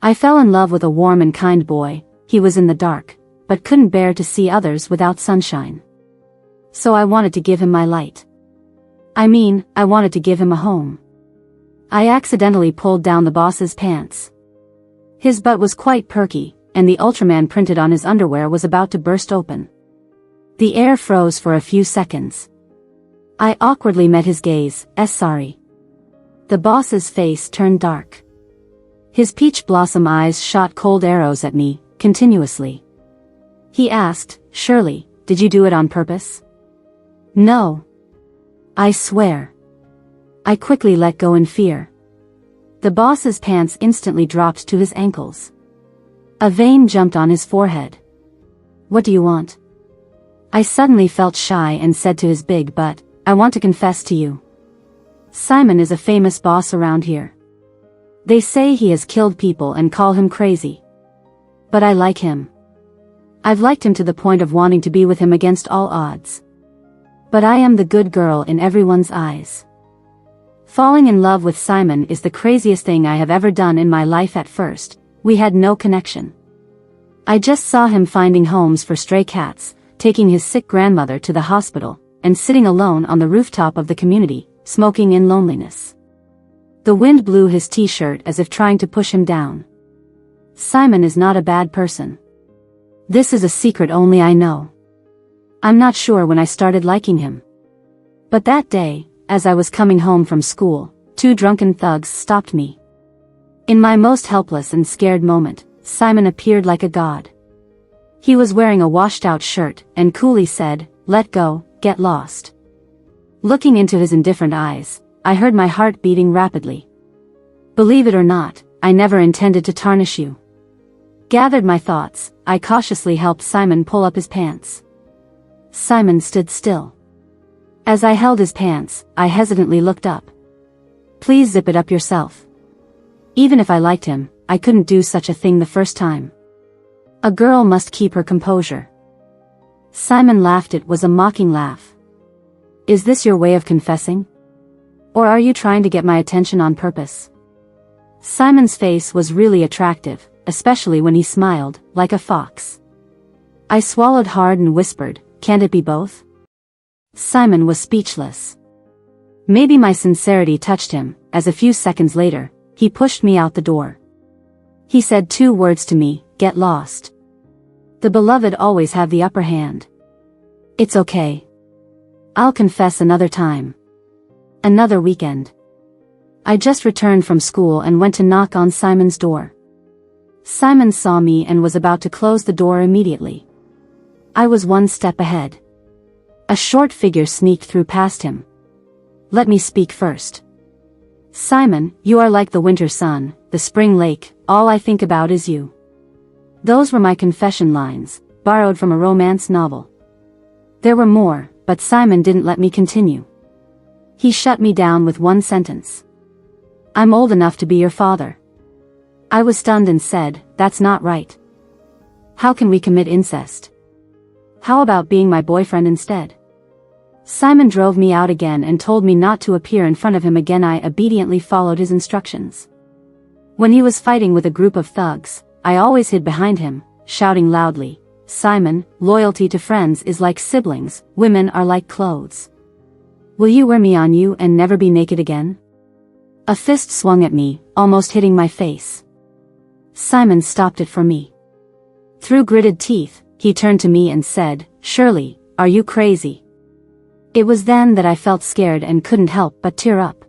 I fell in love with a warm and kind boy. He was in the dark, but couldn't bear to see others without sunshine. So I wanted to give him my light. I wanted to give him a home. I accidentally pulled down the boss's pants. His butt was quite perky, and the Ultraman printed on his underwear was about to burst open. The air froze for a few seconds. I awkwardly met his gaze. Sorry. The boss's face turned dark. His peach blossom eyes shot cold arrows at me, continuously. He asked, "Shirley, did you do it on purpose?" "No. I swear." I quickly let go in fear. The boss's pants instantly dropped to his ankles. A vein jumped on his forehead. "What do you want?" I suddenly felt shy and said to his big butt, "I want to confess to you. Simon is a famous boss around here. They say he has killed people and call him crazy. But I like him. I've liked him to the point of wanting to be with him against all odds. But I am the good girl in everyone's eyes. Falling in love with Simon is the craziest thing I have ever done in my life. At first, we had no connection. I just saw him finding homes for stray cats, taking his sick grandmother to the hospital, and sitting alone on the rooftop of the community, smoking in loneliness. The wind blew his t-shirt as if trying to push him down. Simon is not a bad person. This is a secret only I know. I'm not sure when I started liking him. But that day, as I was coming home from school, 2 drunken thugs stopped me. In my most helpless and scared moment, Simon appeared like a god. He was wearing a washed-out shirt and coolly said, "Let go, get lost." Looking into his indifferent eyes, I heard my heart beating rapidly. Believe it or not, I never intended to tarnish you. Gathered my thoughts, I cautiously helped Simon pull up his pants. Simon stood still. As I held his pants, I hesitantly looked up. "Please zip it up yourself." Even if I liked him, I couldn't do such a thing the first time. A girl must keep her composure. Simon laughed. It was a mocking laugh. "Is this your way of confessing? Or are you trying to get my attention on purpose?" Simon's face was really attractive, especially when he smiled, like a fox. I swallowed hard and whispered, "Can't it be both?" Simon was speechless. Maybe my sincerity touched him, as a few seconds later, he pushed me out the door. He said 2 words to me, "Get lost." The beloved always have the upper hand. It's okay. I'll confess another time. Another weekend. I just returned from school and went to knock on Simon's door. Simon saw me and was about to close the door immediately. I was 1 step ahead. A short figure sneaked through past him. "Let me speak first. Simon, you are like the winter sun, the spring lake, all I think about is you." Those were my confession lines, borrowed from a romance novel. There were more, but Simon didn't let me continue. He shut me down with 1 sentence. "I'm old enough to be your father." I was stunned and said, "That's not right. How can we commit incest? How about being my boyfriend instead?" Simon drove me out again and told me not to appear in front of him again. I obediently followed his instructions. When he was fighting with a group of thugs, I always hid behind him, shouting loudly, "Simon, loyalty to friends is like siblings, women are like clothes. Will you wear me on you and never be naked again?" A fist swung at me, almost hitting my face. Simon stopped it for me. Through gritted teeth, he turned to me and said, "Shirley, are you crazy?" It was then that I felt scared and couldn't help but tear up.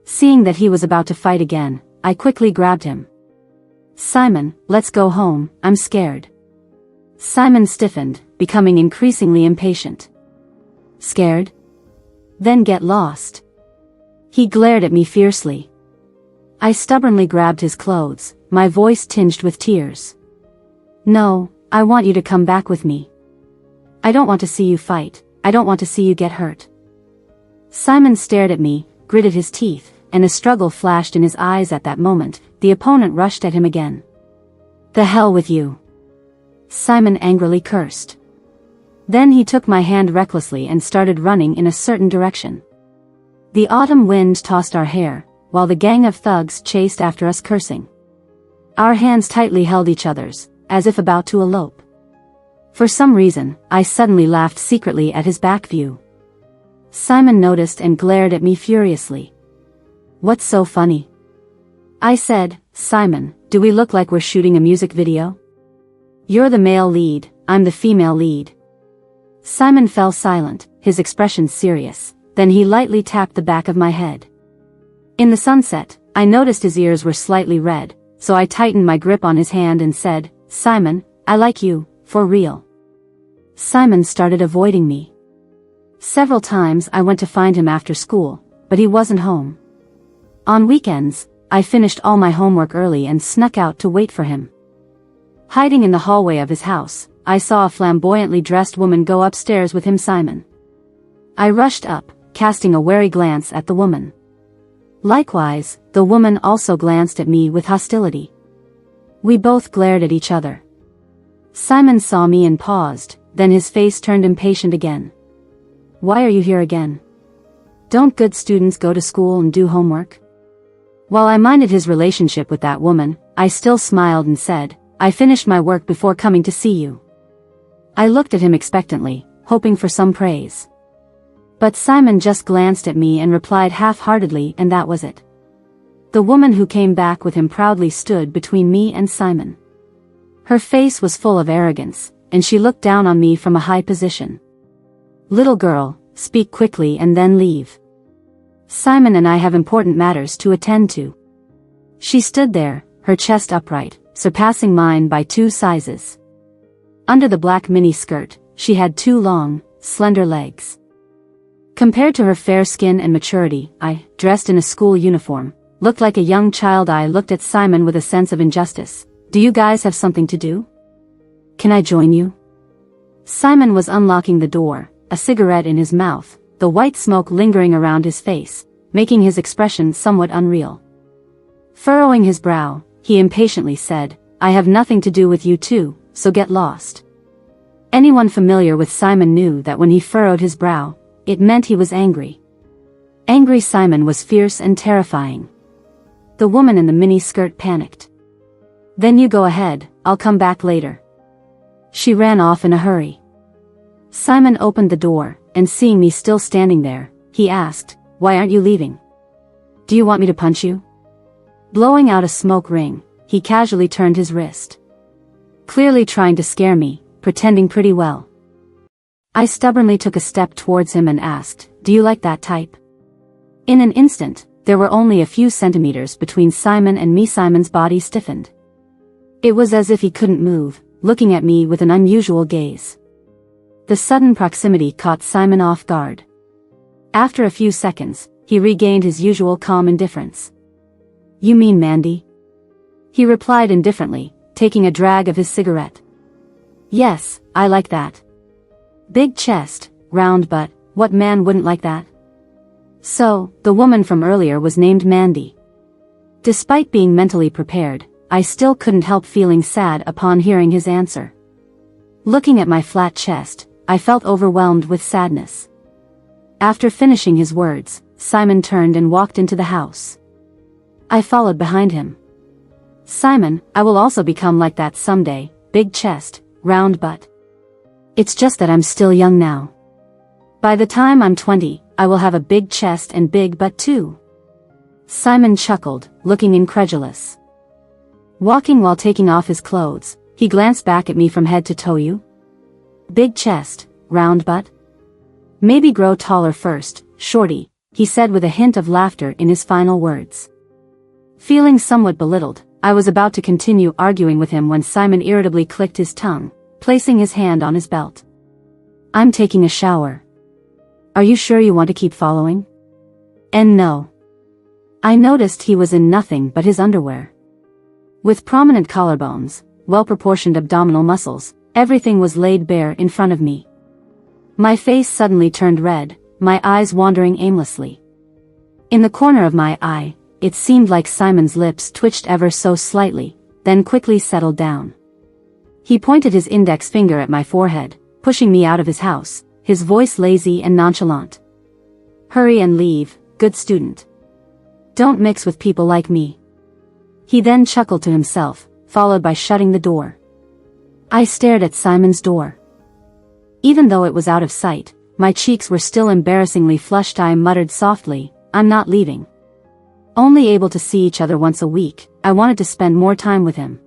Seeing that he was about to fight again, I quickly grabbed him. "Simon, let's go home, I'm scared." Simon stiffened, becoming increasingly impatient. "Scared? Then get lost." He glared at me fiercely. I stubbornly grabbed his clothes, my voice tinged with tears. "No, I want you to come back with me. I don't want to see you fight, I don't want to see you get hurt." Simon stared at me, gritted his teeth, and a struggle flashed in his eyes. At that moment, the opponent rushed at him again. "The hell with you!" Simon angrily cursed. Then he took my hand recklessly and started running in a certain direction. The autumn wind tossed our hair, while the gang of thugs chased after us cursing. Our hands tightly held each other's, as if about to elope. For some reason, I suddenly laughed secretly at his back view. Simon noticed and glared at me furiously. "What's so funny?" I said. "Simon, do we look like we're shooting a music video? You're the male lead, I'm the female lead." Simon fell silent, his expression serious, then he lightly tapped the back of my head. In the sunset, I noticed his ears were slightly red, so I tightened my grip on his hand and said, "Simon, I like you, for real." Simon started avoiding me. Several times I went to find him after school, but he wasn't home. On weekends, I finished all my homework early and snuck out to wait for him. Hiding in the hallway of his house, I saw a flamboyantly dressed woman go upstairs with him. Simon. I rushed up, casting a wary glance at the woman. Likewise, the woman also glanced at me with hostility. We both glared at each other. Simon saw me and paused, then his face turned impatient again. "Why are you here again? Don't good students go to school and do homework?" While I minded his relationship with that woman, I still smiled and said, "I finished my work before coming to see you." I looked at him expectantly, hoping for some praise. But Simon just glanced at me and replied half-heartedly, and that was it. The woman who came back with him proudly stood between me and Simon. Her face was full of arrogance, and she looked down on me from a high position. "Little girl, speak quickly and then leave. Simon and I have important matters to attend to." She stood there, her chest upright, surpassing mine by 2 sizes. Under the black mini-skirt, she had 2 long, slender legs. Compared to her fair skin and maturity, I, dressed in a school uniform, looked like a young child. I looked at Simon with a sense of injustice. "Do you guys have something to do? Can I join you?" Simon was unlocking the door, a cigarette in his mouth, the white smoke lingering around his face, making his expression somewhat unreal. Furrowing his brow, he impatiently said, "I have nothing to do with you two, so get lost." Anyone familiar with Simon knew that when he furrowed his brow, it meant he was angry. Angry Simon was fierce and terrifying. The woman in the mini-skirt panicked. "Then you go ahead, I'll come back later." She ran off in a hurry. Simon opened the door, and seeing me still standing there, he asked, "Why aren't you leaving? Do you want me to punch you?" Blowing out a smoke ring, he casually turned his wrist. Clearly trying to scare me, pretending pretty well. I stubbornly took a step towards him and asked, "Do you like that type?" In an instant, there were only a few centimeters between Simon and me. Simon's body stiffened. It was as if he couldn't move, looking at me with an unusual gaze. The sudden proximity caught Simon off guard. After a few seconds, he regained his usual calm indifference. "You mean Mandy?" He replied indifferently, taking a drag of his cigarette. "Yes, I like that. Big chest, round butt, what man wouldn't like that?" So, the woman from earlier was named Mandy. Despite being mentally prepared, I still couldn't help feeling sad upon hearing his answer. Looking at my flat chest, I felt overwhelmed with sadness. After finishing his words, Simon turned and walked into the house. I followed behind him. "Simon, I will also become like that someday, big chest, round butt. It's just that I'm still young now. By the time I'm 20, I will have a big chest and big butt too." Simon chuckled, looking incredulous. Walking while taking off his clothes, he glanced back at me from head to toe. "You? Big chest, round butt? Maybe grow taller first, shorty," he said with a hint of laughter in his final words. Feeling somewhat belittled, I was about to continue arguing with him when Simon irritably clicked his tongue, placing his hand on his belt. "I'm taking a shower. Are you sure you want to keep following?" And no. I noticed he was in nothing but his underwear. With prominent collarbones, well-proportioned abdominal muscles, everything was laid bare in front of me. My face suddenly turned red, my eyes wandering aimlessly. In the corner of my eye, it seemed like Simon's lips twitched ever so slightly, then quickly settled down. He pointed his index finger at my forehead, pushing me out of his house, his voice lazy and nonchalant. "Hurry and leave, good student. Don't mix with people like me." He then chuckled to himself, followed by shutting the door. I stared at Simon's door. Even though it was out of sight, my cheeks were still embarrassingly flushed. I muttered softly, "I'm not leaving." Only able to see each other once a week, I wanted to spend more time with him.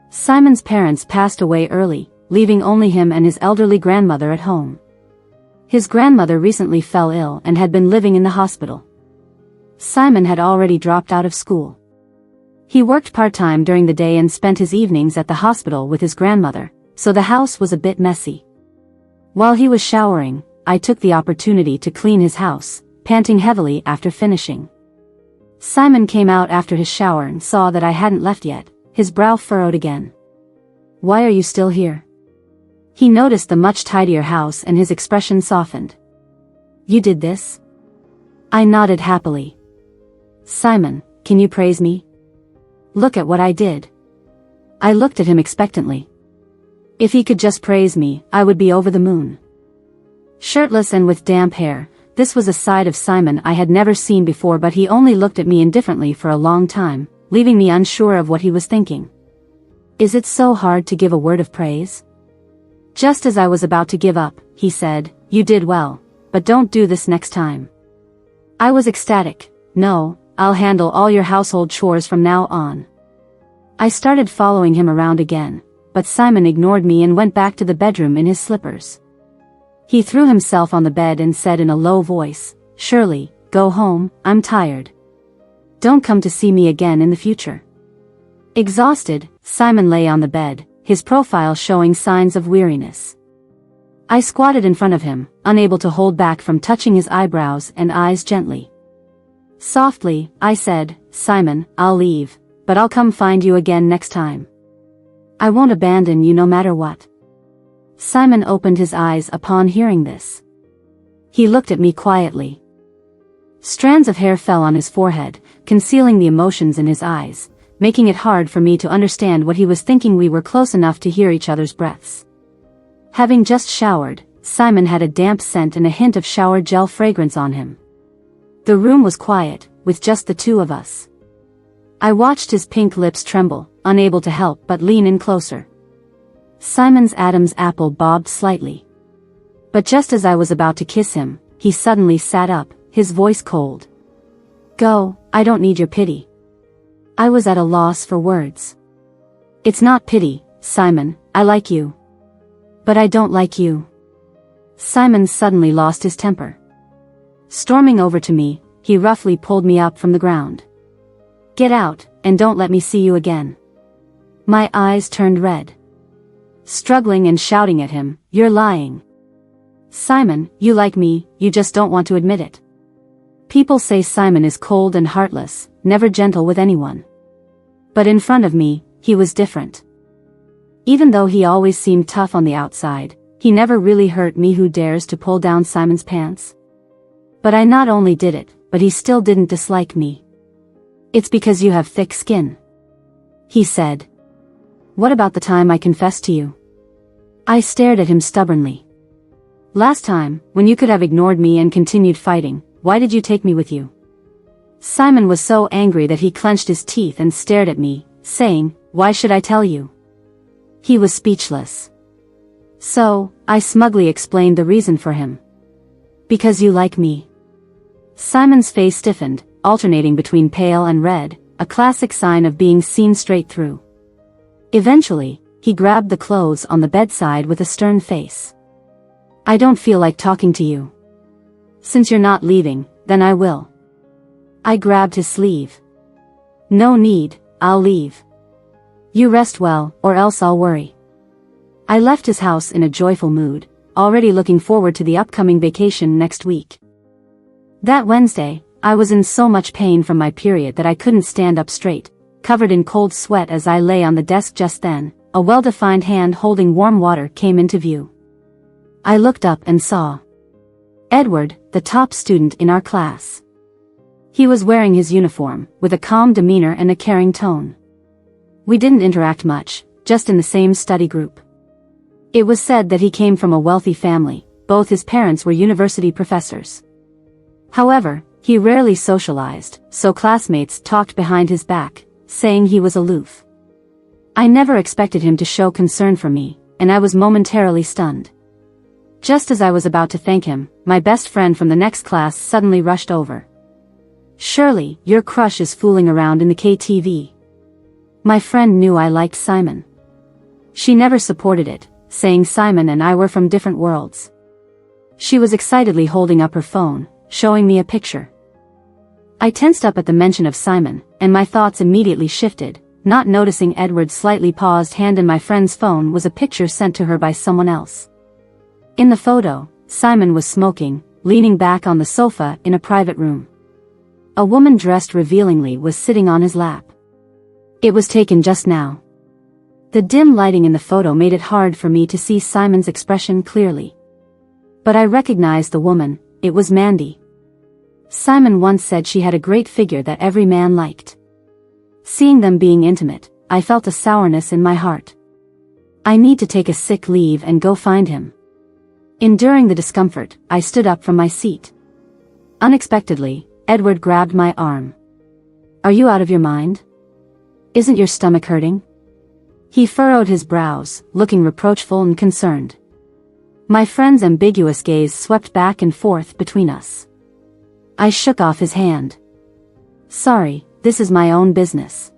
Simon's parents passed away early, leaving only him and his elderly grandmother at home. His grandmother recently fell ill and had been living in the hospital. Simon had already dropped out of school. He worked part-time during the day and spent his evenings at the hospital with his grandmother, so the house was a bit messy. While he was showering, I took the opportunity to clean his house, panting heavily after finishing. Simon came out after his shower and saw that I hadn't left yet, his brow furrowed again. "Why are you still here?" He noticed the much tidier house and his expression softened. "You did this?" I nodded happily. "Simon, can you praise me? Look at what I did." I looked at him expectantly. If he could just praise me, I would be over the moon. Shirtless and with damp hair, this was a side of Simon I had never seen before, but he only looked at me indifferently for a long time, leaving me unsure of what he was thinking. "Is it so hard to give a word of praise?" Just as I was about to give up, he said, "You did well, but don't do this next time." I was ecstatic. "No, I'll handle all your household chores from now on." I started following him around again, but Simon ignored me and went back to the bedroom in his slippers. He threw himself on the bed and said in a low voice, "Shirley, go home, I'm tired. Don't come to see me again in the future." Exhausted, Simon lay on the bed, his profile showing signs of weariness. I squatted in front of him, unable to hold back from touching his eyebrows and eyes gently. Softly, I said, "Simon, I'll leave, but I'll come find you again next time. I won't abandon you no matter what." Simon opened his eyes upon hearing this. He looked at me quietly. Strands of hair fell on his forehead, concealing the emotions in his eyes, making it hard for me to understand what he was thinking. We were close enough to hear each other's breaths. Having just showered, Simon had a damp scent and a hint of shower gel fragrance on him. The room was quiet, with just the two of us. I watched his pink lips tremble, unable to help but lean in closer. Simon's Adam's apple bobbed slightly. But just as I was about to kiss him, he suddenly sat up, his voice cold. "Go, I don't need your pity." I was at a loss for words. "It's not pity, Simon, I like you. But I don't like you." Simon suddenly lost his temper. Storming over to me, he roughly pulled me up from the ground. "Get out, and don't let me see you again." My eyes turned red. Struggling and shouting at him, "You're lying. Simon, you like me, you just don't want to admit it." People say Simon is cold and heartless, never gentle with anyone. But in front of me, he was different. Even though he always seemed tough on the outside, he never really hurt me. Who dares to pull down Simon's pants? But I not only did it, but he still didn't dislike me. "It's because you have thick skin," he said. "What about the time I confessed to you?" I stared at him stubbornly. "Last time, when you could have ignored me and continued fighting, why did you take me with you?" Simon was so angry that he clenched his teeth and stared at me, saying, "Why should I tell you?" He was speechless. So, I smugly explained the reason for him. "Because you like me." Simon's face stiffened, alternating between pale and red, a classic sign of being seen straight through. Eventually, he grabbed the clothes on the bedside with a stern face. "I don't feel like talking to you. Since you're not leaving, then I will." I grabbed his sleeve. "No need, I'll leave. You rest well, or else I'll worry." I left his house in a joyful mood, already looking forward to the upcoming vacation next week. That Wednesday, I was in so much pain from my period that I couldn't stand up straight, covered in cold sweat. As I lay on the desk just then, a well-defined hand holding warm water came into view. I looked up and saw Edward, the top student in our class. He was wearing his uniform, with a calm demeanor and a caring tone. We didn't interact much, just in the same study group. It was said that he came from a wealthy family, both his parents were university professors. However, he rarely socialized, so classmates talked behind his back, saying he was aloof. I never expected him to show concern for me, and I was momentarily stunned. Just as I was about to thank him, my best friend from the next class suddenly rushed over. "Surely, your crush is fooling around in the KTV." My friend knew I liked Simon. She never supported it, saying Simon and I were from different worlds. She was excitedly holding up her phone, showing me a picture. I tensed up at the mention of Simon, and my thoughts immediately shifted, not noticing Edward's slightly paused hand in my friend's phone was a picture sent to her by someone else. In the photo, Simon was smoking, leaning back on the sofa in a private room. A woman dressed revealingly was sitting on his lap. It was taken just now. The dim lighting in the photo made it hard for me to see Simon's expression clearly. But I recognized the woman. It was Mandy. Simon once said she had a great figure that every man liked. Seeing them being intimate, I felt a sourness in my heart. I need to take a sick leave and go find him. Enduring the discomfort, I stood up from my seat. Unexpectedly, Edward grabbed my arm. "Are you out of your mind? Isn't your stomach hurting?" He furrowed his brows, looking reproachful and concerned. My friend's ambiguous gaze swept back and forth between us. I shook off his hand. "Sorry, this is my own business."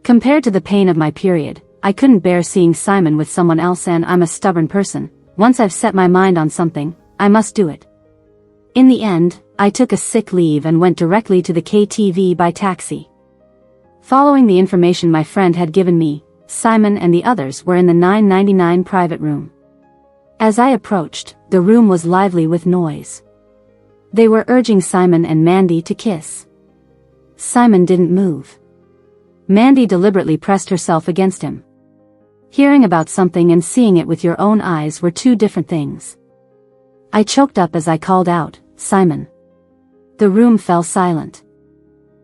Compared to the pain of my period, I couldn't bear seeing Simon with someone else, and I'm a stubborn person. Once I've set my mind on something, I must do it. In the end, I took a sick leave and went directly to the KTV by taxi. Following the information my friend had given me, Simon and the others were in the 999 private room. As I approached, the room was lively with noise. They were urging Simon and Mandy to kiss. Simon didn't move. Mandy deliberately pressed herself against him. Hearing about something and seeing it with your own eyes were two different things. I choked up as I called out, "Simon." The room fell silent.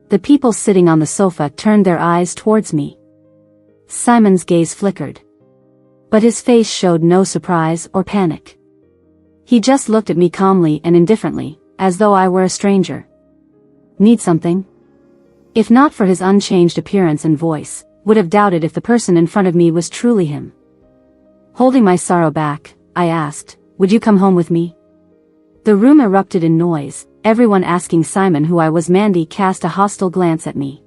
The people sitting on the sofa turned their eyes towards me. Simon's gaze flickered. But his face showed no surprise or panic. He just looked at me calmly and indifferently, as though I were a stranger. "Need something?" If not for his unchanged appearance and voice, would have doubted if the person in front of me was truly him. Holding my sorrow back, I asked, "Would you come home with me?" The room erupted in noise, everyone asking Simon who I was. Mandy cast a hostile glance at me.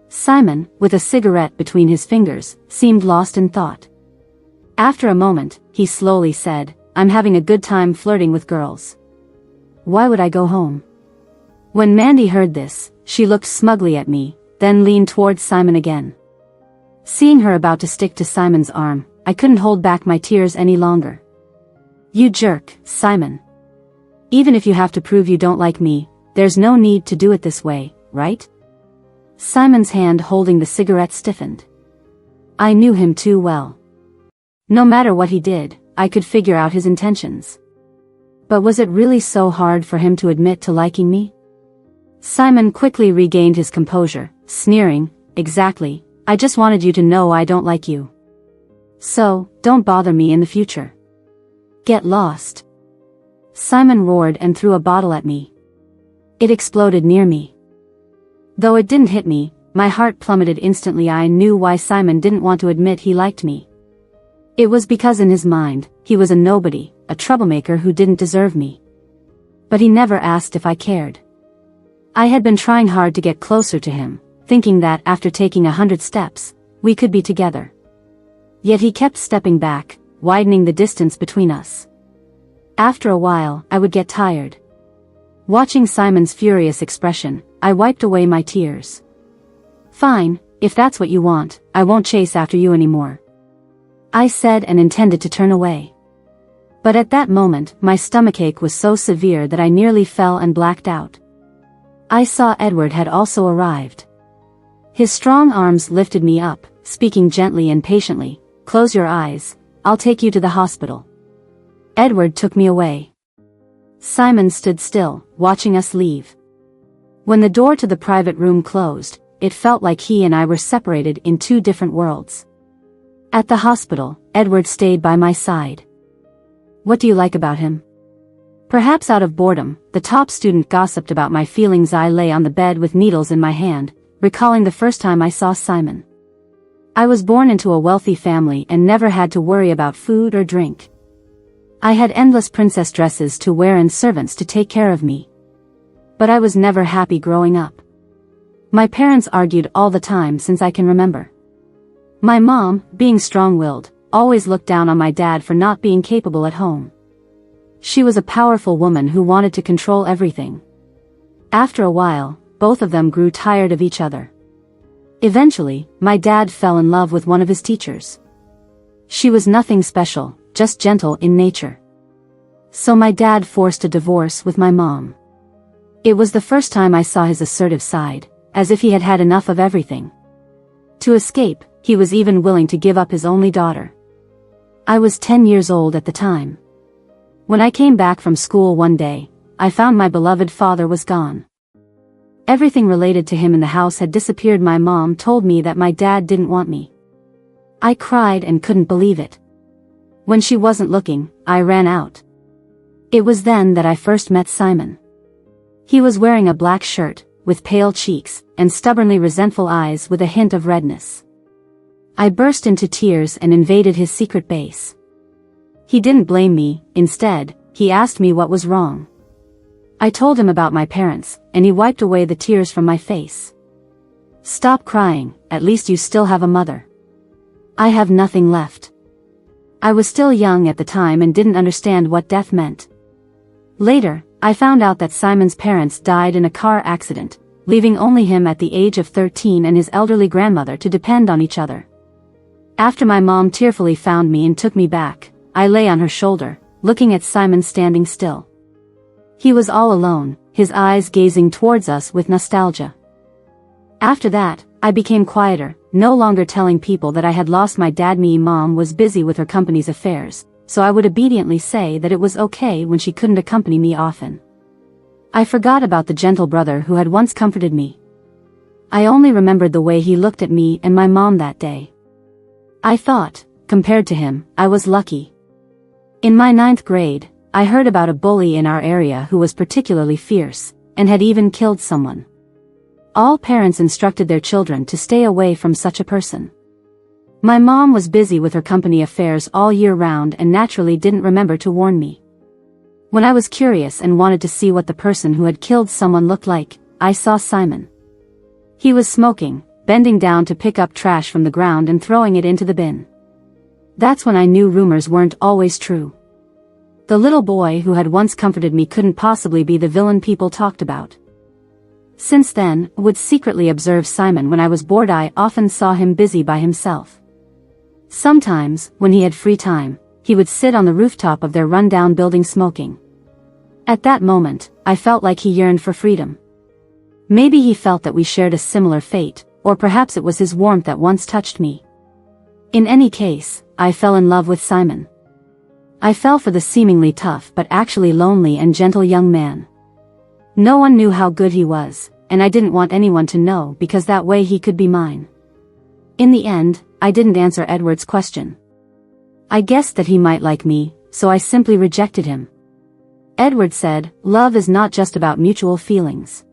Simon, with a cigarette between his fingers, seemed lost in thought. After a moment, he slowly said, "I'm having a good time flirting with girls. Why would I go home?" When Mandy heard this, she looked smugly at me, then leaned towards Simon again. Seeing her about to stick to Simon's arm, I couldn't hold back my tears any longer. "You jerk, Simon. Even if you have to prove you don't like me, there's no need to do it this way, right?" Simon's hand holding the cigarette stiffened. I knew him too well. No matter what he did, I could figure out his intentions. But was it really so hard for him to admit to liking me? Simon quickly regained his composure, sneering, "Exactly, I just wanted you to know I don't like you. So, don't bother me in the future. Get lost." Simon roared and threw a bottle at me. It exploded near me. Though it didn't hit me, my heart plummeted instantly. I knew why Simon didn't want to admit he liked me. It was because in his mind, he was a nobody, a troublemaker who didn't deserve me. But he never asked if I cared. I had been trying hard to get closer to him, thinking that after taking 100 steps, we could be together. Yet he kept stepping back, widening the distance between us. After a while, I would get tired. Watching Simon's furious expression, I wiped away my tears. "Fine, if that's what you want, I won't chase after you anymore," I said, and intended to turn away. But at that moment, my stomachache was so severe that I nearly fell and blacked out. I saw Edward had also arrived. His strong arms lifted me up, speaking gently and patiently, "Close your eyes, I'll take you to the hospital." Edward took me away. Simon stood still, watching us leave. When the door to the private room closed, it felt like he and I were separated in two different worlds. At the hospital, Edward stayed by my side. "What do you like about him?" Perhaps out of boredom, the top student gossiped about my feelings. I lay on the bed with needles in my hand, recalling the first time I saw Simon. I was born into a wealthy family and never had to worry about food or drink. I had endless princess dresses to wear and servants to take care of me. But I was never happy growing up. My parents argued all the time since I can remember. My mom, being strong-willed, always looked down on my dad for not being capable at home. She was a powerful woman who wanted to control everything. After a while, both of them grew tired of each other. Eventually, my dad fell in love with one of his teachers. She was nothing special, just gentle in nature. So my dad forced a divorce with my mom. It was the first time I saw his assertive side, as if he had had enough of everything. To escape, he was even willing to give up his only daughter. I was 10 years old at the time. When I came back from school one day, I found my beloved father was gone. Everything related to him in the house had disappeared. My mom told me that my dad didn't want me. I cried and couldn't believe it. When she wasn't looking, I ran out. It was then that I first met Simon. He was wearing a black shirt, with pale cheeks, and stubbornly resentful eyes with a hint of redness. I burst into tears and invaded his secret base. He didn't blame me, instead, he asked me what was wrong. I told him about my parents, and he wiped away the tears from my face. "Stop crying, at least you still have a mother." "I have nothing left." I was still young at the time and didn't understand what death meant. Later, I found out that Simon's parents died in a car accident, leaving only him at the age of 13 and his elderly grandmother to depend on each other. After my mom tearfully found me and took me back, I lay on her shoulder, looking at Simon standing still. He was all alone, his eyes gazing towards us with nostalgia. After that, I became quieter, no longer telling people that I had lost my dad. My mom was busy with her company's affairs, so I would obediently say that it was okay when she couldn't accompany me often. I forgot about the gentle brother who had once comforted me. I only remembered the way he looked at me and my mom that day. I thought, compared to him, I was lucky. In my 9th grade, I heard about a bully in our area who was particularly fierce, and had even killed someone. All parents instructed their children to stay away from such a person. My mom was busy with her company affairs all year round and naturally didn't remember to warn me. When I was curious and wanted to see what the person who had killed someone looked like, I saw Simon. He was smoking, bending down to pick up trash from the ground and throwing it into the bin. That's when I knew rumors weren't always true. The little boy who had once comforted me couldn't possibly be the villain people talked about. Since then, I would secretly observe Simon when I was bored. I often saw him busy by himself. Sometimes, when he had free time, he would sit on the rooftop of their rundown building smoking. At that moment, I felt like he yearned for freedom. Maybe he felt that we shared a similar fate, or perhaps it was his warmth that once touched me. In any case, I fell in love with Simon. I fell for the seemingly tough but actually lonely and gentle young man. No one knew how good he was, and I didn't want anyone to know because that way he could be mine. In the end, I didn't answer Edward's question. I guessed that he might like me, so I simply rejected him. Edward said, "Love is not just about mutual feelings.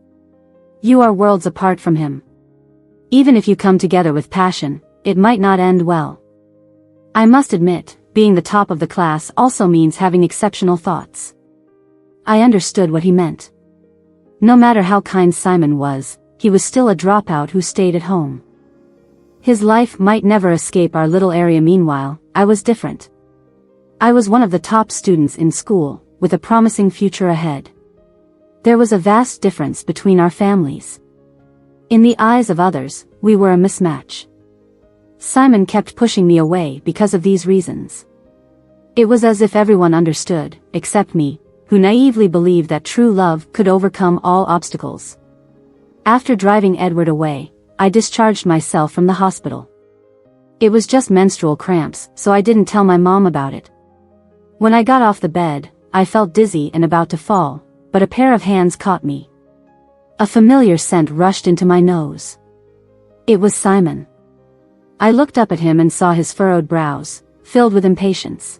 You are worlds apart from him. Even if you come together with passion, it might not end well." I must admit, being the top of the class also means having exceptional thoughts. I understood what he meant. No matter how kind Simon was, he was still a dropout who stayed at home. His life might never escape our little area. Meanwhile, I was different. I was one of the top students in school, with a promising future ahead. There was a vast difference between our families. In the eyes of others, we were a mismatch. Simon kept pushing me away because of these reasons. It was as if everyone understood, except me, who naively believed that true love could overcome all obstacles. After driving Edward away, I discharged myself from the hospital. It was just menstrual cramps, so I didn't tell my mom about it. When I got off the bed, I felt dizzy and about to fall, but a pair of hands caught me. A familiar scent rushed into my nose. It was Simon. I looked up at him and saw his furrowed brows, filled with impatience.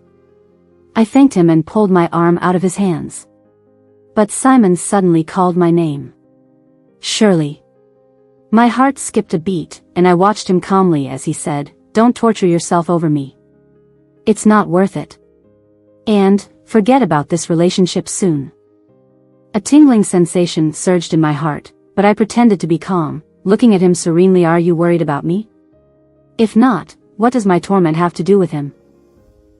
I thanked him and pulled my arm out of his hands. But Simon suddenly called my name. "Shirley." My heart skipped a beat, and I watched him calmly as he said, "Don't torture yourself over me. It's not worth it. And, forget about this relationship soon." A tingling sensation surged in my heart, but I pretended to be calm, looking at him serenely. "Are you worried about me? If not, what does my torment have to do with him?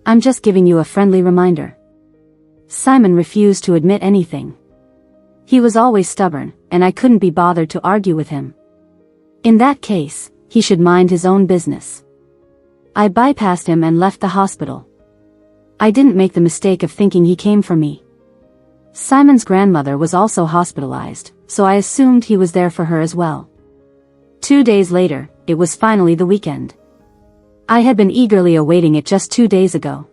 I'm just giving you a friendly reminder." Simon refused to admit anything. He was always stubborn, and I couldn't be bothered to argue with him. In that case, he should mind his own business. I bypassed him and left the hospital. I didn't make the mistake of thinking he came for me. Simon's grandmother was also hospitalized, so I assumed he was there for her as well. 2 days later, it was finally the weekend. I had been eagerly awaiting it just 2 days ago.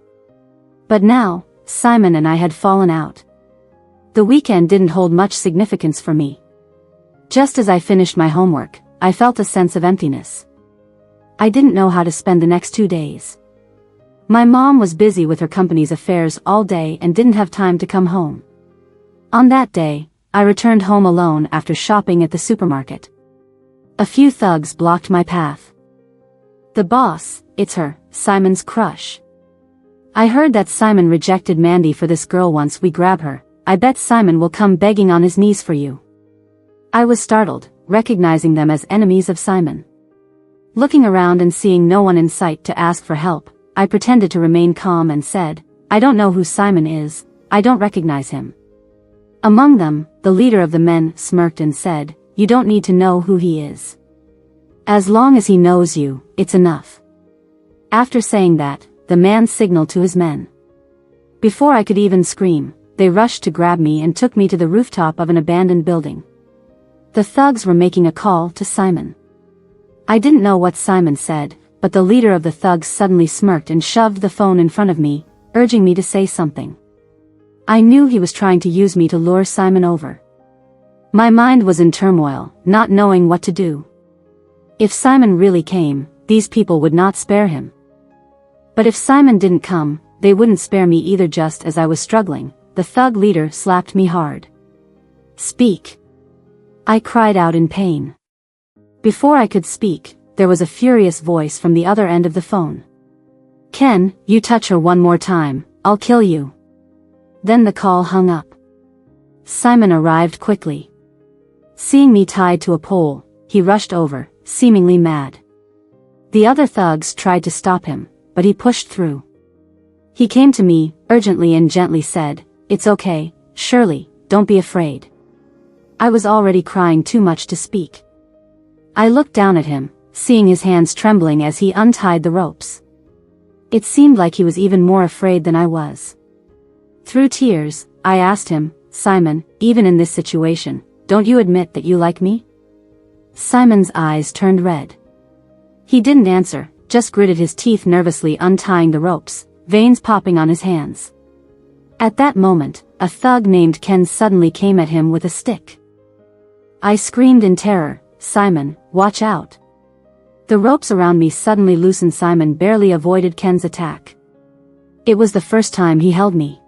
But now, Simon and I had fallen out. The weekend didn't hold much significance for me. Just as I finished my homework, I felt a sense of emptiness. I didn't know how to spend the next 2 days. My mom was busy with her company's affairs all day and didn't have time to come home. On that day, I returned home alone after shopping at the supermarket. A few thugs blocked my path. "The boss, it's her, Simon's crush. I heard that Simon rejected Mandy for this girl. Once we grab her, I bet Simon will come begging on his knees for you." I was startled, recognizing them as enemies of Simon. Looking around and seeing no one in sight to ask for help, I pretended to remain calm and said, "I don't know who Simon is, I don't recognize him." Among them, the leader of the men smirked and said, "You don't need to know who he is. As long as he knows you, it's enough." After saying that, the man signaled to his men. Before I could even scream, they rushed to grab me and took me to the rooftop of an abandoned building. The thugs were making a call to Simon. I didn't know what Simon said, but the leader of the thugs suddenly smirked and shoved the phone in front of me, urging me to say something. I knew he was trying to use me to lure Simon over. My mind was in turmoil, not knowing what to do. If Simon really came, these people would not spare him. But if Simon didn't come, they wouldn't spare me either. Just as I was struggling, the thug leader slapped me hard. "Speak!" I cried out in pain. Before I could speak, there was a furious voice from the other end of the phone. "Ken, you touch her one more time, I'll kill you." Then the call hung up. Simon arrived quickly. Seeing me tied to a pole, he rushed over, seemingly mad. The other thugs tried to stop him, but he pushed through. He came to me, urgently and gently said, "It's okay, Shirley, don't be afraid." I was already crying too much to speak. I looked down at him, seeing his hands trembling as he untied the ropes. It seemed like he was even more afraid than I was. Through tears, I asked him, "Simon, even in this situation, don't you admit that you like me?" Simon's eyes turned red. He didn't answer, just gritted his teeth nervously, untying the ropes, veins popping on his hands. At that moment, a thug named Ken suddenly came at him with a stick. I screamed in terror, "Simon, watch out." The ropes around me suddenly loosened. Simon barely avoided Ken's attack. It was the first time he held me.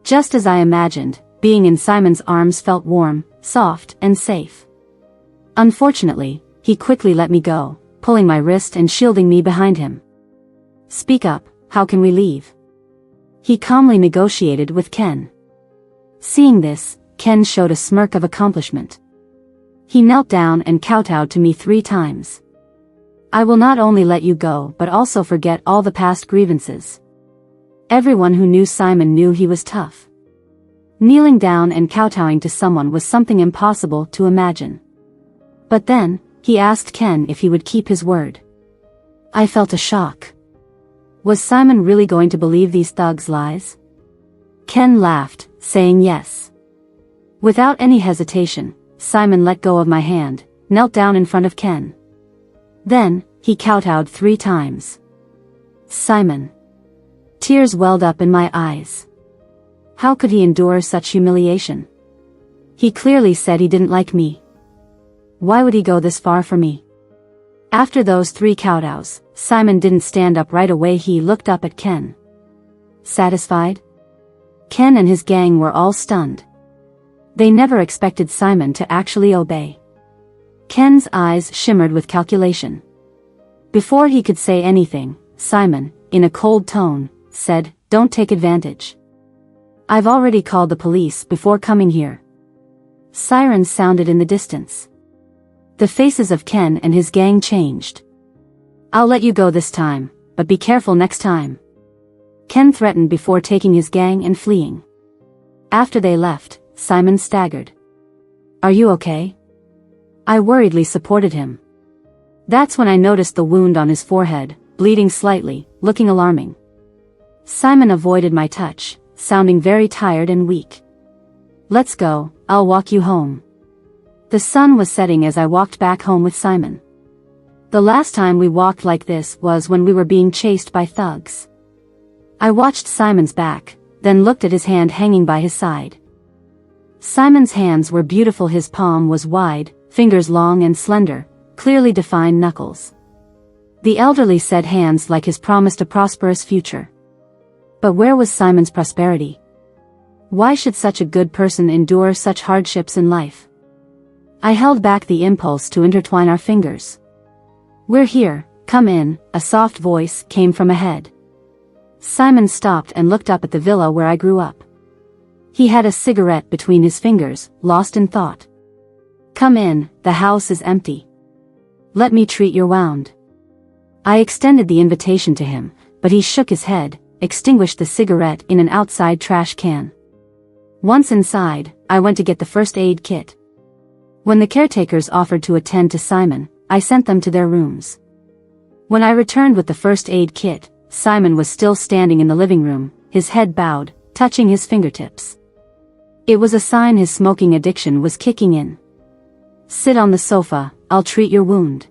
Just as I imagined, being in Simon's arms felt warm, soft, and safe. Unfortunately, he quickly let me go, pulling my wrist and shielding me behind him. "Speak up, how can we leave?" He calmly negotiated with Ken. Seeing this, Ken showed a smirk of accomplishment. He knelt down and kowtowed to me 3 times. "I will not only let you go but also forget all the past grievances." Everyone who knew Simon knew he was tough. Kneeling down and kowtowing to someone was something impossible to imagine. But then, he asked Ken if he would keep his word. I felt a shock. Was Simon really going to believe these thugs' lies? Ken laughed, saying yes. Without any hesitation, Simon let go of my hand, knelt down in front of Ken. Then, he kowtowed 3 times. Simon. Tears welled up in my eyes. How could he endure such humiliation? He clearly said he didn't like me. Why would he go this far for me? After those 3 kowtows, Simon didn't stand up right away. He looked up at Ken. Satisfied? Ken and his gang were all stunned. They never expected Simon to actually obey. Ken's eyes shimmered with calculation. Before he could say anything, Simon, in a cold tone, said, "Don't take advantage. I've already called the police before coming here." Sirens sounded in the distance. The faces of Ken and his gang changed. "I'll let you go this time, but be careful next time," Ken threatened before taking his gang and fleeing. After they left, Simon staggered. "Are you okay?" I worriedly supported him. That's when I noticed the wound on his forehead, bleeding slightly, looking alarming. Simon avoided my touch, sounding very tired and weak. "Let's go, I'll walk you home." The sun was setting as I walked back home with Simon. The last time we walked like this was when we were being chased by thugs. I watched Simon's back, then looked at his hand hanging by his side. Simon's hands were beautiful. His palm was wide, fingers long and slender, clearly defined knuckles. The elderly said hands like his promised a prosperous future. But where was Simon's prosperity? Why should such a good person endure such hardships in life? I held back the impulse to intertwine our fingers. "We're here, come in," a soft voice came from ahead. Simon stopped and looked up at the villa where I grew up. He had a cigarette between his fingers, lost in thought. "Come in, the house is empty. Let me treat your wound." I extended the invitation to him, but he shook his head, extinguished the cigarette in an outside trash can. Once inside, I went to get the first aid kit. When the caretakers offered to attend to Simon, I sent them to their rooms. When I returned with the first aid kit, Simon was still standing in the living room, his head bowed, touching his fingertips. It was a sign his smoking addiction was kicking in. "Sit on the sofa, I'll treat your wound."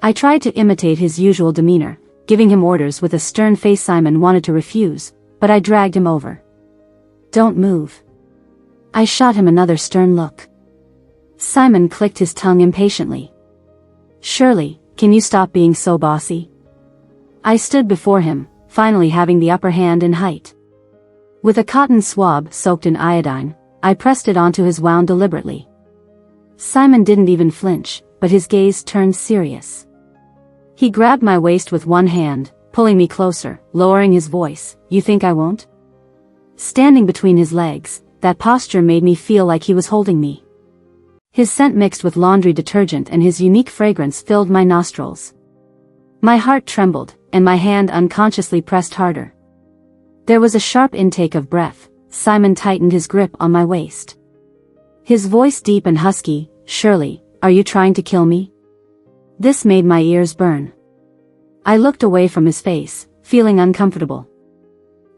I tried to imitate his usual demeanor, giving him orders with a stern face. Simon wanted to refuse, but I dragged him over. "Don't move." I shot him another stern look. Simon clicked his tongue impatiently. "Shirley, can you stop being so bossy?" I stood before him, finally having the upper hand in height. With a cotton swab soaked in iodine, I pressed it onto his wound deliberately. Simon didn't even flinch, but his gaze turned serious. He grabbed my waist with one hand, pulling me closer, lowering his voice, "You think I won't?" Standing between his legs, that posture made me feel like he was holding me. His scent mixed with laundry detergent and his unique fragrance filled my nostrils. My heart trembled, and my hand unconsciously pressed harder. There was a sharp intake of breath. Simon tightened his grip on my waist. His voice deep and husky, "Shirley, are you trying to kill me?" This made my ears burn. I looked away from his face, feeling uncomfortable.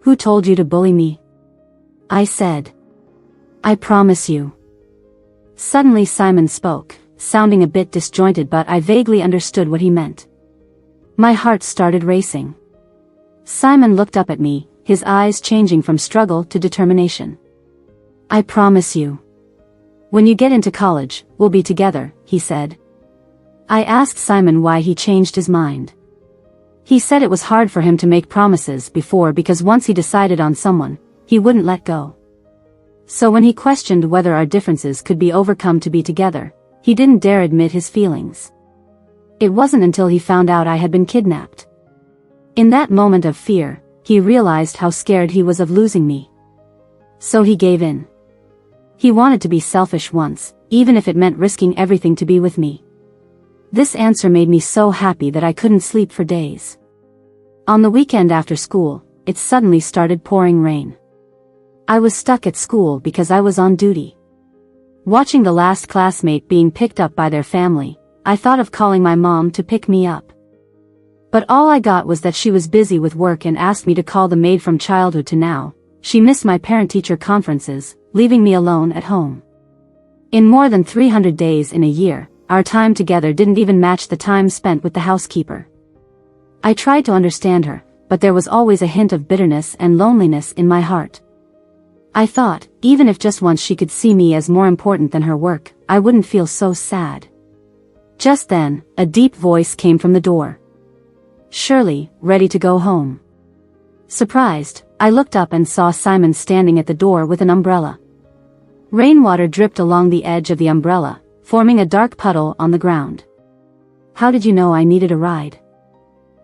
"Who told you to bully me?" I said. "I promise you." Suddenly Simon spoke, sounding a bit disjointed, but I vaguely understood what he meant. My heart started racing. Simon looked up at me, his eyes changing from struggle to determination. "I promise you. When you get into college, we'll be together," he said. I asked Simon why he changed his mind. He said it was hard for him to make promises before because once he decided on someone, he wouldn't let go. So when he questioned whether our differences could be overcome to be together, he didn't dare admit his feelings. It wasn't until he found out I had been kidnapped. In that moment of fear, he realized how scared he was of losing me. So he gave in. He wanted to be selfish once, even if it meant risking everything to be with me. This answer made me so happy that I couldn't sleep for days. On the weekend after school, it suddenly started pouring rain. I was stuck at school because I was on duty. Watching the last classmate being picked up by their family, I thought of calling my mom to pick me up. But all I got was that she was busy with work and asked me to call the maid from childhood to now. She missed my parent-teacher conferences, leaving me alone at home. In more than 300 days in a year, our time together didn't even match the time spent with the housekeeper. I tried to understand her, but there was always a hint of bitterness and loneliness in my heart. I thought, even if just once she could see me as more important than her work, I wouldn't feel so sad. Just then, a deep voice came from the door. "Shirley, ready to go home?" Surprised, I looked up and saw Simon standing at the door with an umbrella. Rainwater dripped along the edge of the umbrella, forming a dark puddle on the ground. How did you know I needed a ride?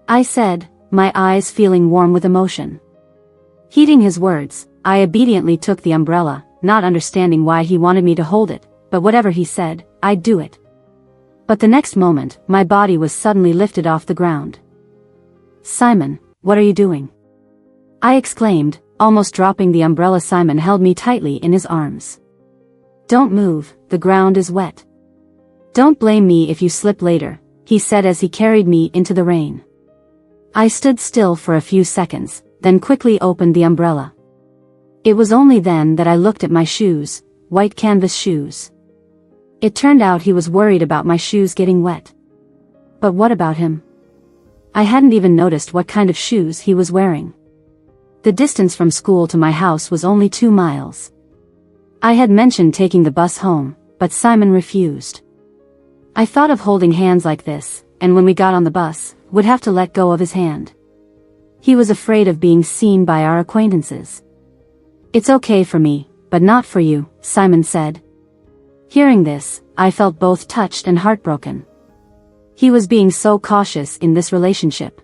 I said, my eyes feeling warm with emotion. Heeding his words, I obediently took the umbrella, not understanding why he wanted me to hold it, but whatever he said, I'd do it. But the next moment, my body was suddenly lifted off the ground. Simon, what are you doing? I exclaimed, almost dropping the umbrella. Simon held me tightly in his arms. Don't move, the ground is wet. Don't blame me if you slip later, he said as he carried me into the rain. I stood still for a few seconds, then quickly opened the umbrella. It was only then that I looked at my shoes, white canvas shoes. It turned out he was worried about my shoes getting wet. But what about him? I hadn't even noticed what kind of shoes he was wearing. The distance from school to my house was only 2 miles. I had mentioned taking the bus home, but Simon refused. I thought of holding hands like this, and when we got on the bus, would have to let go of his hand. He was afraid of being seen by our acquaintances. It's okay for me, but not for you, Simon said. Hearing this, I felt both touched and heartbroken. He was being so cautious in this relationship.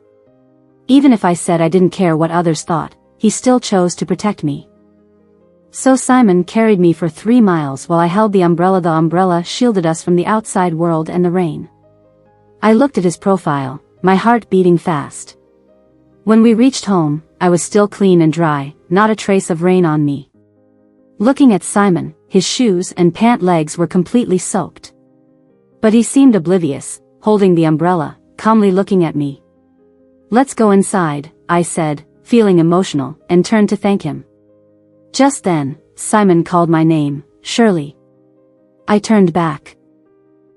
Even if I said I didn't care what others thought, he still chose to protect me. So Simon carried me for 3 miles while I held the umbrella. The umbrella shielded us from the outside world and the rain. I looked at his profile, my heart beating fast. When we reached home, I was still clean and dry, not a trace of rain on me. Looking at Simon, his shoes and pant legs were completely soaked. But he seemed oblivious, holding the umbrella, calmly looking at me. Let's go inside, I said, feeling emotional, and turned to thank him. Just then, Simon called my name, Shirley. I turned back.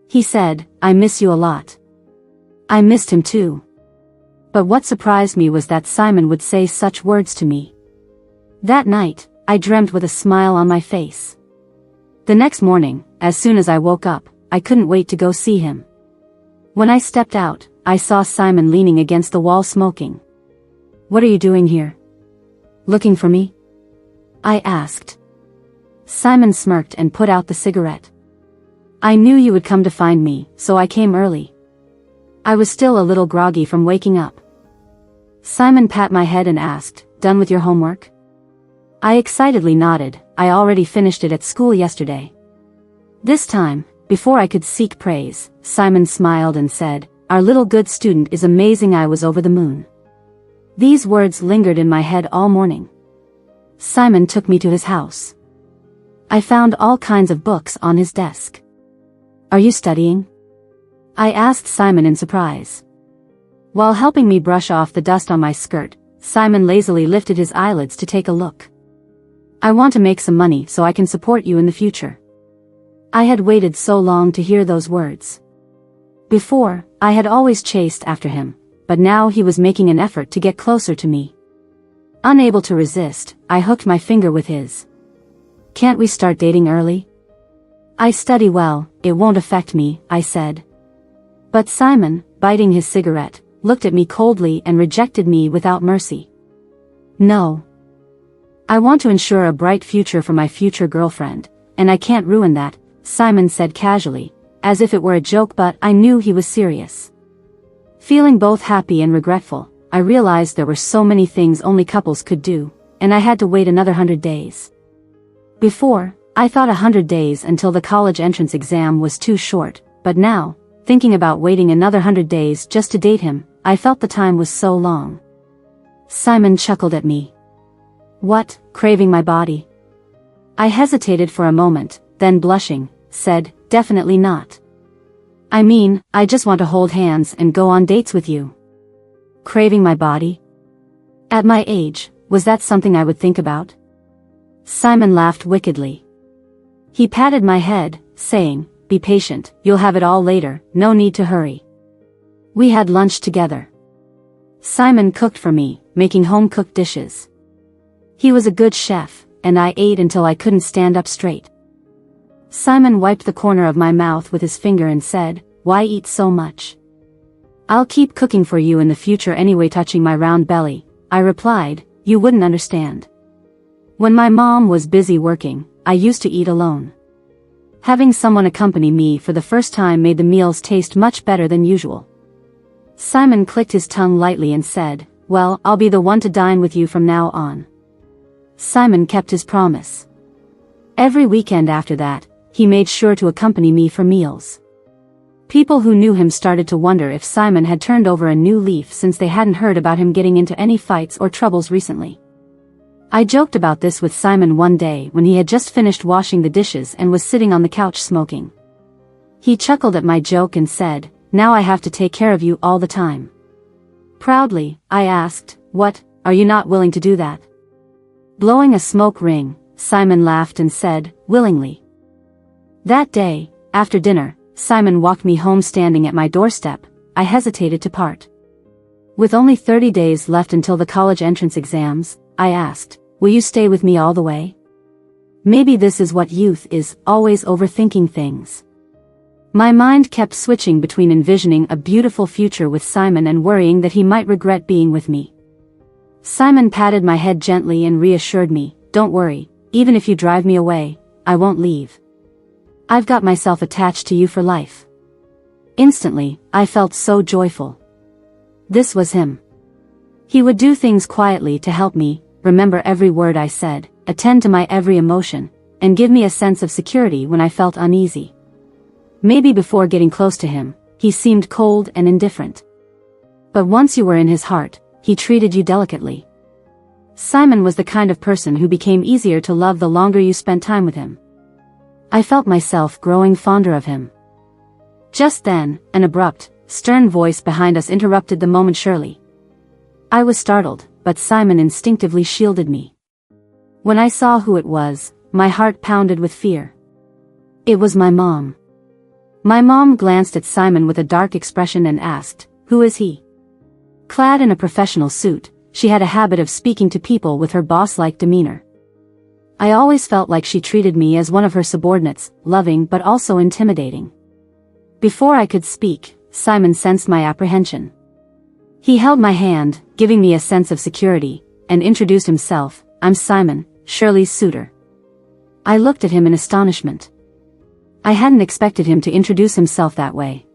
He said, I miss you a lot. I missed him too. But what surprised me was that Simon would say such words to me. That night, I dreamt with a smile on my face. The next morning, as soon as I woke up, I couldn't wait to go see him. When I stepped out, I saw Simon leaning against the wall smoking. What are you doing here? Looking for me? I asked. Simon smirked and put out the cigarette. I knew you would come to find me, so I came early. I was still a little groggy from waking up. Simon pat my head and asked, done with your homework? I excitedly nodded, I already finished it at school yesterday. This time, before I could seek praise, Simon smiled and said, our little good student is amazing. I was over the moon. These words lingered in my head all morning. Simon took me to his house. I found all kinds of books on his desk. Are you studying? I asked Simon in surprise. While helping me brush off the dust on my skirt, Simon lazily lifted his eyelids to take a look. I want to make some money so I can support you in the future. I had waited so long to hear those words. Before, I had always chased after him, but now he was making an effort to get closer to me. Unable to resist, I hooked my finger with his. Can't we start dating early? I study well, it won't affect me, I said. But Simon, biting his cigarette, looked at me coldly and rejected me without mercy. No. I want to ensure a bright future for my future girlfriend, and I can't ruin that, Simon said casually, as if it were a joke, but I knew he was serious. Feeling both happy and regretful, I realized there were so many things only couples could do, and I had to wait another 100 days. Before, I thought 100 days until the college entrance exam was too short, but now, thinking about waiting another 100 days just to date him, I felt the time was so long. Simon chuckled at me. What, craving my body? I hesitated for a moment, then blushing, said, definitely not. I mean, I just want to hold hands and go on dates with you. Craving my body? At my age, was that something I would think about? Simon laughed wickedly. He patted my head, saying, be patient, you'll have it all later, no need to hurry. We had lunch together. Simon cooked for me, making home-cooked dishes. He was a good chef, and I ate until I couldn't stand up straight. Simon wiped the corner of my mouth with his finger and said, why eat so much? I'll keep cooking for you in the future anyway. Touching my round belly, I replied, you wouldn't understand. When my mom was busy working, I used to eat alone. Having someone accompany me for the first time made the meals taste much better than usual. Simon clicked his tongue lightly and said, "Well, I'll be the one to dine with you from now on." Simon kept his promise. Every weekend after that, he made sure to accompany me for meals. People who knew him started to wonder if Simon had turned over a new leaf since they hadn't heard about him getting into any fights or troubles recently. I joked about this with Simon one day when he had just finished washing the dishes and was sitting on the couch smoking. He chuckled at my joke and said, "Now I have to take care of you all the time." Proudly, I asked, "What, are you not willing to do that?" Blowing a smoke ring, Simon laughed and said, "Willingly." That day, after dinner, Simon walked me home. Standing at my doorstep, I hesitated to part. With only 30 days left until the college entrance exams, I asked, "Will you stay with me all the way?" Maybe this is what youth is, always overthinking things. My mind kept switching between envisioning a beautiful future with Simon and worrying that he might regret being with me. Simon patted my head gently and reassured me, "Don't worry, even if you drive me away, I won't leave. I've got myself attached to you for life." Instantly, I felt so joyful. This was him. He would do things quietly to help me, remember every word I said, attend to my every emotion, and give me a sense of security when I felt uneasy. Maybe before getting close to him, he seemed cold and indifferent. But once you were in his heart, he treated you delicately. Simon was the kind of person who became easier to love the longer you spent time with him. I felt myself growing fonder of him. Just then, an abrupt, stern voice behind us interrupted the moment. "Shirley." I was startled, but Simon instinctively shielded me. When I saw who it was, my heart pounded with fear. It was my mom. My mom glanced at Simon with a dark expression and asked, "Who is he?" Clad in a professional suit, she had a habit of speaking to people with her boss-like demeanor. I always felt like she treated me as one of her subordinates, loving but also intimidating. Before I could speak, Simon sensed my apprehension. He held my hand, giving me a sense of security, and introduced himself, "I'm Simon, Shirley's suitor." I looked at him in astonishment. I hadn't expected him to introduce himself that way.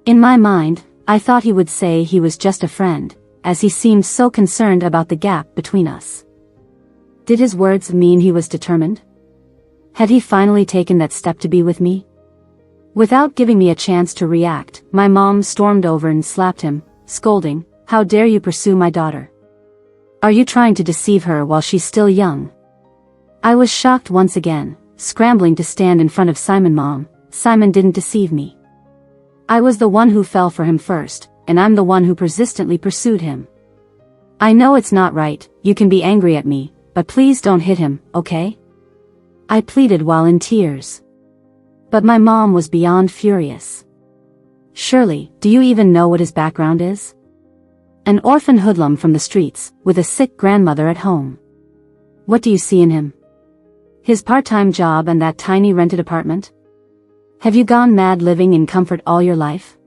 In my mind, I thought he would say he was just a friend, as he seemed so concerned about the gap between us. Did his words mean he was determined? Had he finally taken that step to be with me? Without giving me a chance to react, my mom stormed over and slapped him, scolding, "How dare you pursue my daughter? Are you trying to deceive her while she's still young?" I was shocked once again, scrambling to stand in front of Simon. "Mom, Simon didn't deceive me. I was the one who fell for him first, and I'm the one who persistently pursued him. I know it's not right, you can be angry at me, but please don't hit him, okay?" I pleaded while in tears. But my mom was beyond furious. "Shirley, do you even know what his background is? An orphan hoodlum from the streets, with a sick grandmother at home. What do you see in him? His part-time job and that tiny rented apartment? Have you gone mad living in comfort all your life?"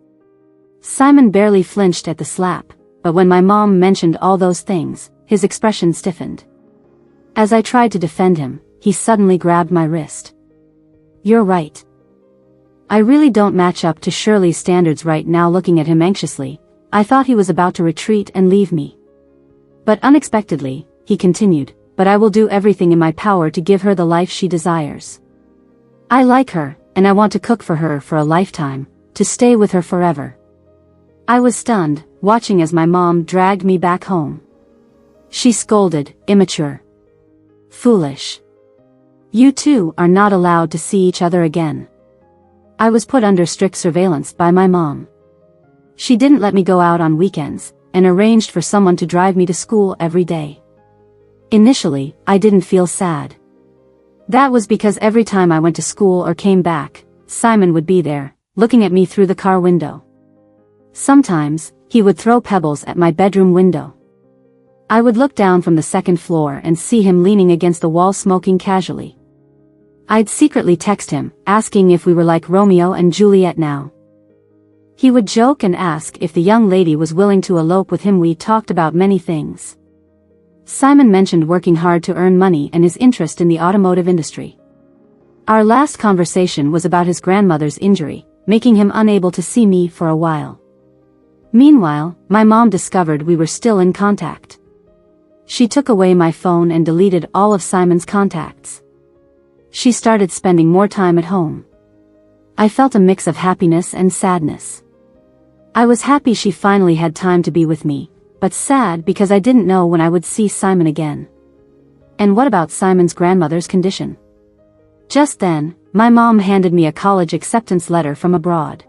Simon barely flinched at the slap, but when my mom mentioned all those things, his expression stiffened. As I tried to defend him, he suddenly grabbed my wrist. "You're right. I really don't match up to Shirley's standards right now." Looking at him anxiously, I thought he was about to retreat and leave me. But unexpectedly, he continued, "But I will do everything in my power to give her the life she desires. I like her, and I want to cook for her for a lifetime, to stay with her forever." I was stunned, watching as my mom dragged me back home. She scolded, "Immature. Foolish. You two are not allowed to see each other again." I was put under strict surveillance by my mom. She didn't let me go out on weekends, and arranged for someone to drive me to school every day. Initially, I didn't feel sad. That was because every time I went to school or came back, Simon would be there, looking at me through the car window. Sometimes, he would throw pebbles at my bedroom window. I would look down from the second floor and see him leaning against the wall smoking casually. I'd secretly text him, asking if we were like Romeo and Juliet now. He would joke and ask if the young lady was willing to elope with him. We talked about many things. Simon mentioned working hard to earn money and his interest in the automotive industry. Our last conversation was about his grandmother's injury, making him unable to see me for a while. Meanwhile, my mom discovered we were still in contact. She took away my phone and deleted all of Simon's contacts. She started spending more time at home. I felt a mix of happiness and sadness. I was happy she finally had time to be with me, but sad because I didn't know when I would see Simon again. And what about Simon's grandmother's condition? Just then, my mom handed me a college acceptance letter from abroad.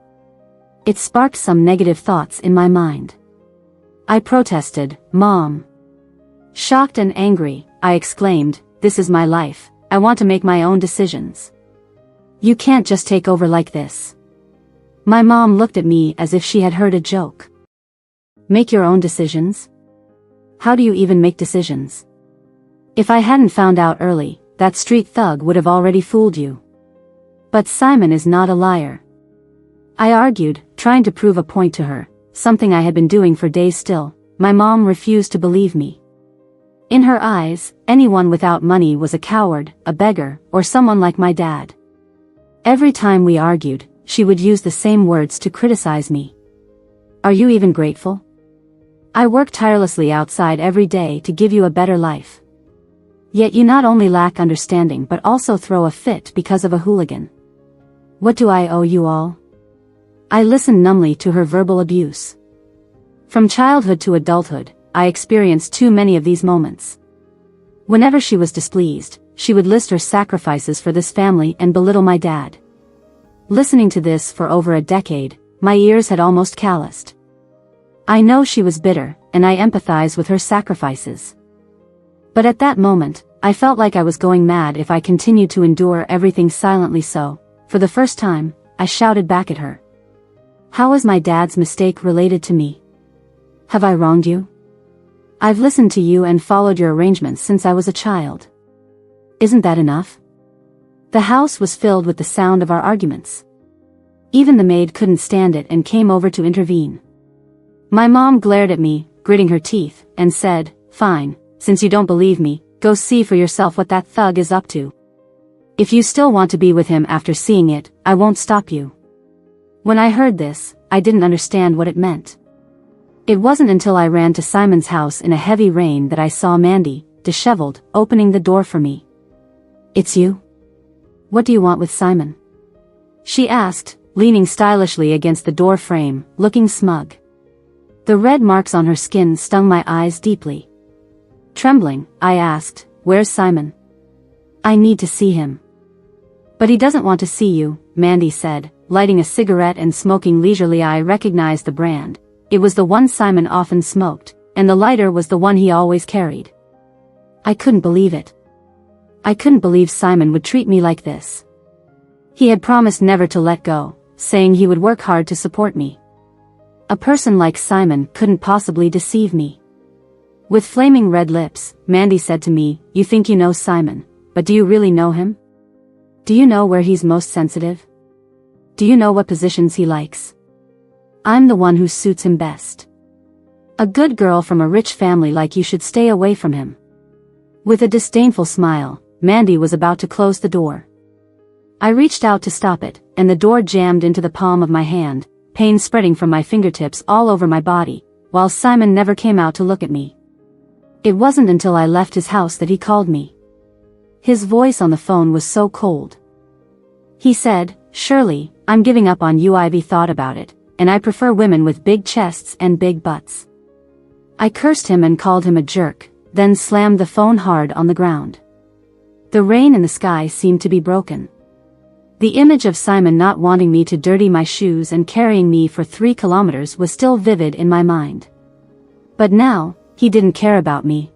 It sparked some negative thoughts in my mind. I protested, "Mom." Shocked and angry, I exclaimed, "This is my life, I want to make my own decisions. You can't just take over like this." My mom looked at me as if she had heard a joke. Make your own decisions? How do you even make decisions? If I hadn't found out early, that street thug would have already fooled you. But Simon is not a liar. I argued, trying to prove a point to her, something I had been doing for days still. My mom refused to believe me. In her eyes, anyone without money was a coward, a beggar, or someone like my dad. Every time we argued, she would use the same words to criticize me. Are you even grateful? I work tirelessly outside every day to give you a better life. Yet you not only lack understanding but also throw a fit because of a hooligan. What do I owe you all? I listened numbly to her verbal abuse. From childhood to adulthood, I experienced too many of these moments. Whenever she was displeased, she would list her sacrifices for this family and belittle my dad. Listening to this for over a decade, my ears had almost calloused. I know she was bitter, and I empathize with her sacrifices. But at that moment, I felt like I was going mad if I continued to endure everything silently, so, for the first time, I shouted back at her. How is my dad's mistake related to me? Have I wronged you? I've listened to you and followed your arrangements since I was a child. Isn't that enough? The house was filled with the sound of our arguments. Even the maid couldn't stand it and came over to intervene. My mom glared at me, gritting her teeth, and said, "Fine, since you don't believe me, go see for yourself what that thug is up to. If you still want to be with him after seeing it, I won't stop you." When I heard this, I didn't understand what it meant. It wasn't until I ran to Simon's house in a heavy rain that I saw Mandy, disheveled, opening the door for me. "It's you? What do you want with Simon?" she asked, leaning stylishly against the door frame, looking smug. The red marks on her skin stung my eyes deeply. Trembling, I asked, "Where's Simon? I need to see him." "But he doesn't want to see you," Mandy said, lighting a cigarette and smoking leisurely. I recognized the brand. It was the one Simon often smoked, and the lighter was the one he always carried. I couldn't believe it. I couldn't believe Simon would treat me like this. He had promised never to let go, saying he would work hard to support me. A person like Simon couldn't possibly deceive me. With flaming red lips, Mandy said to me, "You think you know Simon, but do you really know him? Do you know where he's most sensitive? Do you know what positions he likes? I'm the one who suits him best. A good girl from a rich family like you should stay away from him." With a disdainful smile, Mandy was about to close the door. I reached out to stop it, and the door jammed into the palm of my hand, pain spreading from my fingertips all over my body, while Simon never came out to look at me. It wasn't until I left his house that he called me. His voice on the phone was so cold. He said, "Shirley, I'm giving up on you. I've thought about it, and I prefer women with big chests and big butts." I cursed him and called him a jerk, then slammed the phone hard on the ground. The rain in the sky seemed to be broken. The image of Simon not wanting me to dirty my shoes and carrying me for 3 kilometers was still vivid in my mind. But now, he didn't care about me.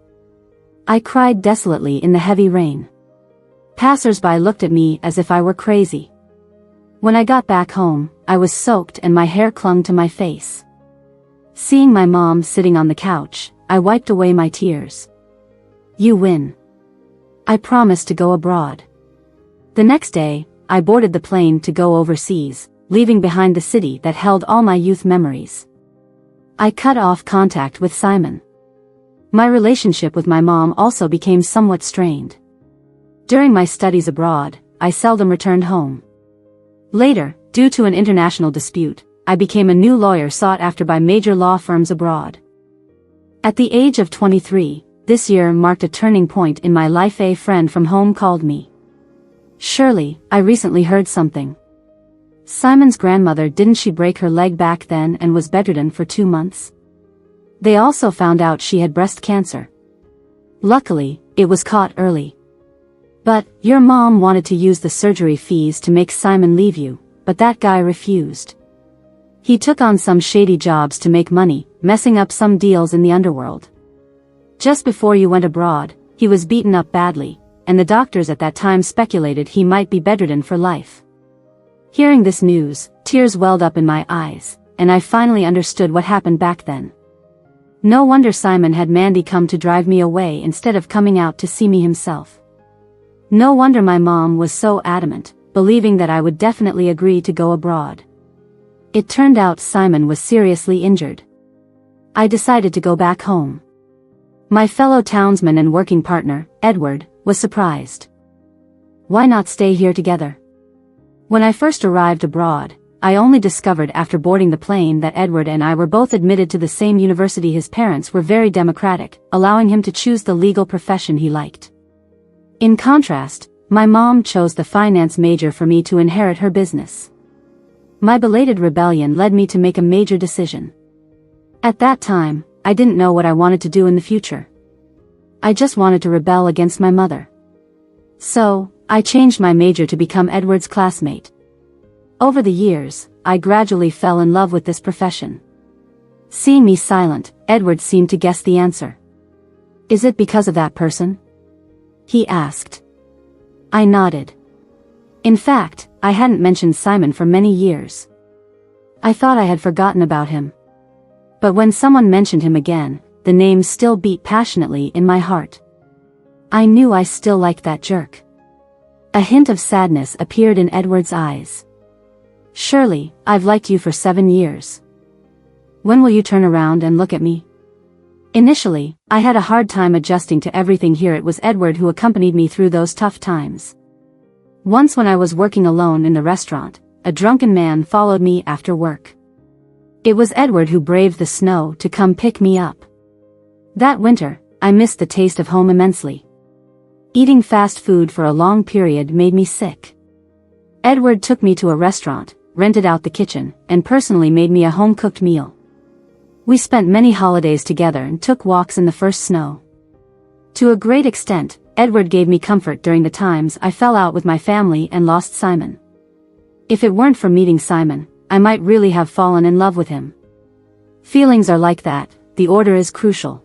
I cried desolately in the heavy rain. Passers-by looked at me as if I were crazy. When I got back home, I was soaked and my hair clung to my face. Seeing my mom sitting on the couch, I wiped away my tears. "You win. I promised to go abroad." The next day, I boarded the plane to go overseas, leaving behind the city that held all my youth memories. I cut off contact with Simon. My relationship with my mom also became somewhat strained. During my studies abroad, I seldom returned home. Later, due to an international dispute, I became a new lawyer sought after by major law firms abroad. At the age of 23, this year marked a turning point in my life. A friend from home called me. "Shirley, I recently heard something. Simon's grandmother, didn't she break her leg back then and was bedridden for 2 months? They also found out she had breast cancer. Luckily, it was caught early. But, your mom wanted to use the surgery fees to make Simon leave you, but that guy refused. He took on some shady jobs to make money, messing up some deals in the underworld. Just before you went abroad, he was beaten up badly, and the doctors at that time speculated he might be bedridden for life." Hearing this news, tears welled up in my eyes, and I finally understood what happened back then. No wonder Simon had Mandy come to drive me away instead of coming out to see me himself. No wonder my mom was so adamant, believing that I would definitely agree to go abroad. It turned out Simon was seriously injured. I decided to go back home. My fellow townsman and working partner, Edward, was surprised. "Why not stay here together?" When I first arrived abroad, I only discovered after boarding the plane that Edward and I were both admitted to the same university. His parents were very democratic, allowing him to choose the legal profession he liked. In contrast, my mom chose the finance major for me to inherit her business. My belated rebellion led me to make a major decision. At that time, I didn't know what I wanted to do in the future. I just wanted to rebel against my mother. So, I changed my major to become Edward's classmate. Over the years, I gradually fell in love with this profession. Seeing me silent, Edward seemed to guess the answer. "Is it because of that person?" he asked. I nodded. In fact, I hadn't mentioned Simon for many years. I thought I had forgotten about him. But when someone mentioned him again, the name still beat passionately in my heart. I knew I still liked that jerk. A hint of sadness appeared in Edward's eyes. "Shirley, I've liked you for 7 years. When will you turn around and look at me?" Initially, I had a hard time adjusting to everything here. It was Edward who accompanied me through those tough times. Once when I was working alone in the restaurant, a drunken man followed me after work. It was Edward who braved the snow to come pick me up. That winter, I missed the taste of home immensely. Eating fast food for a long period made me sick. Edward took me to a restaurant, rented out the kitchen, and personally made me a home-cooked meal. We spent many holidays together and took walks in the first snow. To a great extent, Edward gave me comfort during the times I fell out with my family and lost Simon. If it weren't for meeting Simon, I might really have fallen in love with him. Feelings are like that, the order is crucial.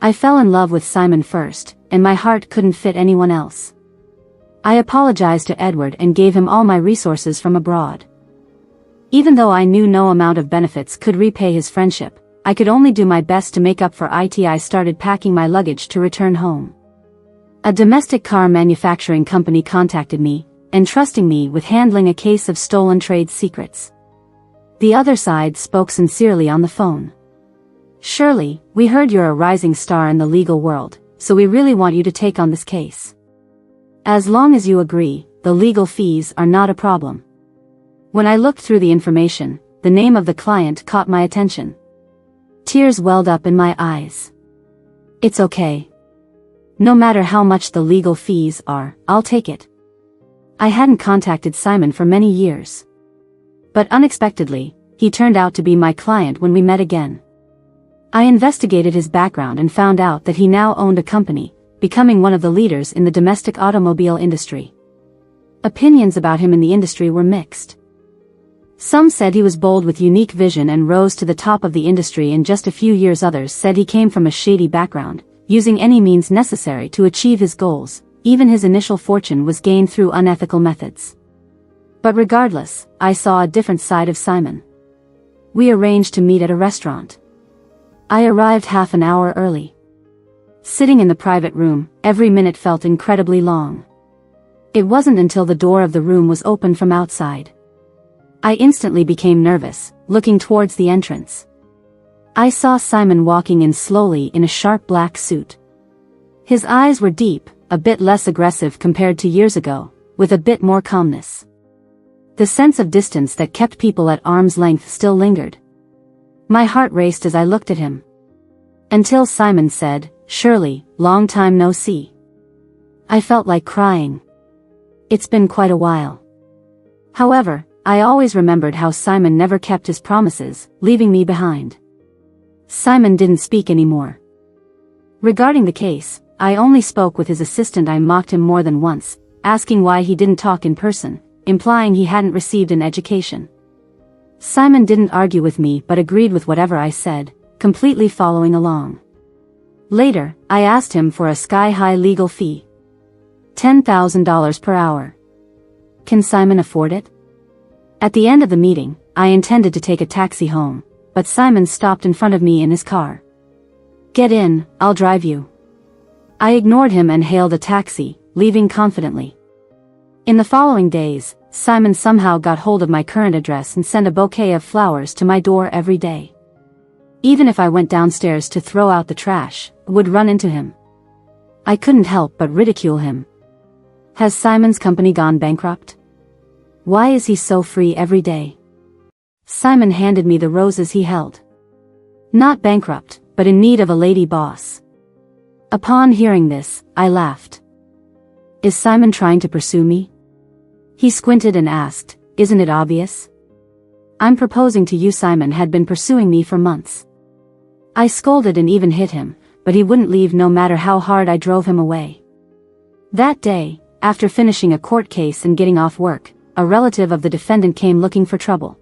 I fell in love with Simon first, and my heart couldn't fit anyone else. I apologized to Edward and gave him all my resources from abroad. Even though I knew no amount of benefits could repay his friendship, I could only do my best to make up for it. I started packing my luggage to return home. A domestic car manufacturing company contacted me, entrusting me with handling a case of stolen trade secrets. The other side spoke sincerely on the phone. "Shirley, we heard you're a rising star in the legal world, so we really want you to take on this case. As long as you agree, the legal fees are not a problem." When I looked through the information, the name of the client caught my attention. Tears welled up in my eyes. "It's okay. No matter how much the legal fees are, I'll take it." I hadn't contacted Simon for many years. But unexpectedly, he turned out to be my client when we met again. I investigated his background and found out that he now owned a company, becoming one of the leaders in the domestic automobile industry. Opinions about him in the industry were mixed. Some said he was bold with unique vision and rose to the top of the industry in just a few years. Others said he came from a shady background, using any means necessary to achieve his goals. Even his initial fortune was gained through unethical methods. But regardless, I saw a different side of Simon. We arranged to meet at a restaurant. I arrived half an hour early. Sitting in the private room, every minute felt incredibly long. It wasn't until the door of the room was opened from outside. I instantly became nervous, looking towards the entrance. I saw Simon walking in slowly in a sharp black suit. His eyes were deep, a bit less aggressive compared to years ago, with a bit more calmness. The sense of distance that kept people at arm's length still lingered. My heart raced as I looked at him. Until Simon said, "Shirley, long time no see." I felt like crying. It's been quite a while. However, I always remembered how Simon never kept his promises, leaving me behind. Simon didn't speak anymore. Regarding the case, I only spoke with his assistant. I mocked him more than once, asking why he didn't talk in person, implying he hadn't received an education. Simon didn't argue with me but agreed with whatever I said, completely following along. Later, I asked him for a sky-high legal fee. $10,000 per hour. Can Simon afford it? At the end of the meeting, I intended to take a taxi home, but Simon stopped in front of me in his car. "Get in, I'll drive you." I ignored him and hailed a taxi, leaving confidently. In the following days, Simon somehow got hold of my current address and sent a bouquet of flowers to my door every day. Even if I went downstairs to throw out the trash, I would run into him. I couldn't help but ridicule him. Has Simon's company gone bankrupt? Why is he so free every day? Simon handed me the roses he held. Not bankrupt, but in need of a lady boss. Upon hearing this, I laughed. Is Simon trying to pursue me? He squinted and asked, "Isn't it obvious? I'm proposing to you." Simon had been pursuing me for months. I scolded and even hit him, but he wouldn't leave no matter how hard I drove him away. That day, after finishing a court case and getting off work, a relative of the defendant came looking for trouble.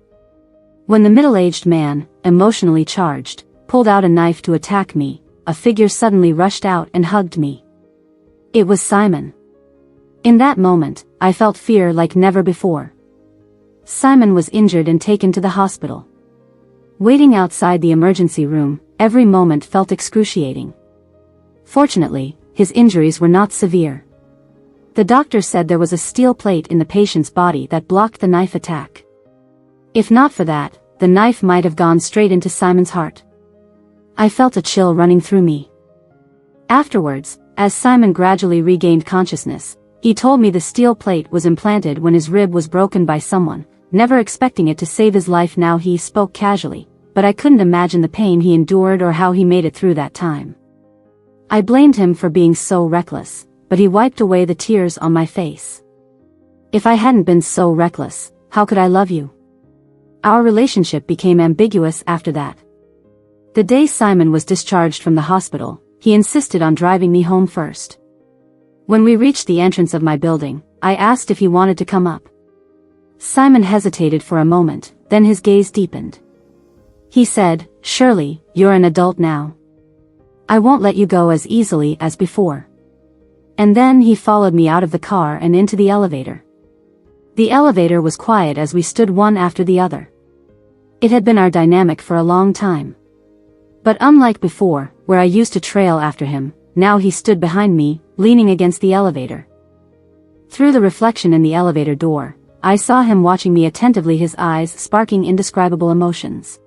When the middle-aged man, emotionally charged, pulled out a knife to attack me, a figure suddenly rushed out and hugged me. It was Simon. In that moment, I felt fear like never before. Simon was injured and taken to the hospital. Waiting outside the emergency room, every moment felt excruciating. Fortunately, his injuries were not severe. The doctor said there was a steel plate in the patient's body that blocked the knife attack. If not for that, the knife might have gone straight into Simon's heart. I felt a chill running through me. Afterwards, as Simon gradually regained consciousness, he told me the steel plate was implanted when his rib was broken by someone, never expecting it to save his life. Now he spoke casually, but I couldn't imagine the pain he endured or how he made it through that time. I blamed him for being so reckless, but he wiped away the tears on my face. If I hadn't been so reckless, how could I love you? Our relationship became ambiguous after that. The day Simon was discharged from the hospital, he insisted on driving me home first. When we reached the entrance of my building, I asked if he wanted to come up. Simon hesitated for a moment, then his gaze deepened. He said, "Shirley, you're an adult now. I won't let you go as easily as before." And then he followed me out of the car and into the elevator. The elevator was quiet as we stood one after the other. It had been our dynamic for a long time. But unlike before, where I used to trail after him, now he stood behind me, leaning against the elevator. Through the reflection in the elevator door, I saw him watching me attentively, his eyes sparking indescribable emotions.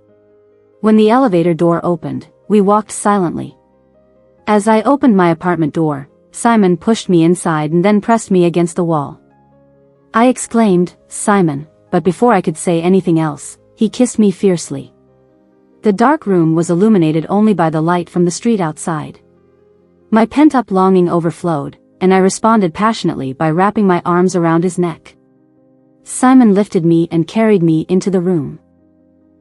When the elevator door opened, we walked silently. As I opened my apartment door, Simon pushed me inside and then pressed me against the wall. I exclaimed, "Simon," but before I could say anything else, he kissed me fiercely. The dark room was illuminated only by the light from the street outside. My pent-up longing overflowed, and I responded passionately by wrapping my arms around his neck. Simon lifted me and carried me into the room.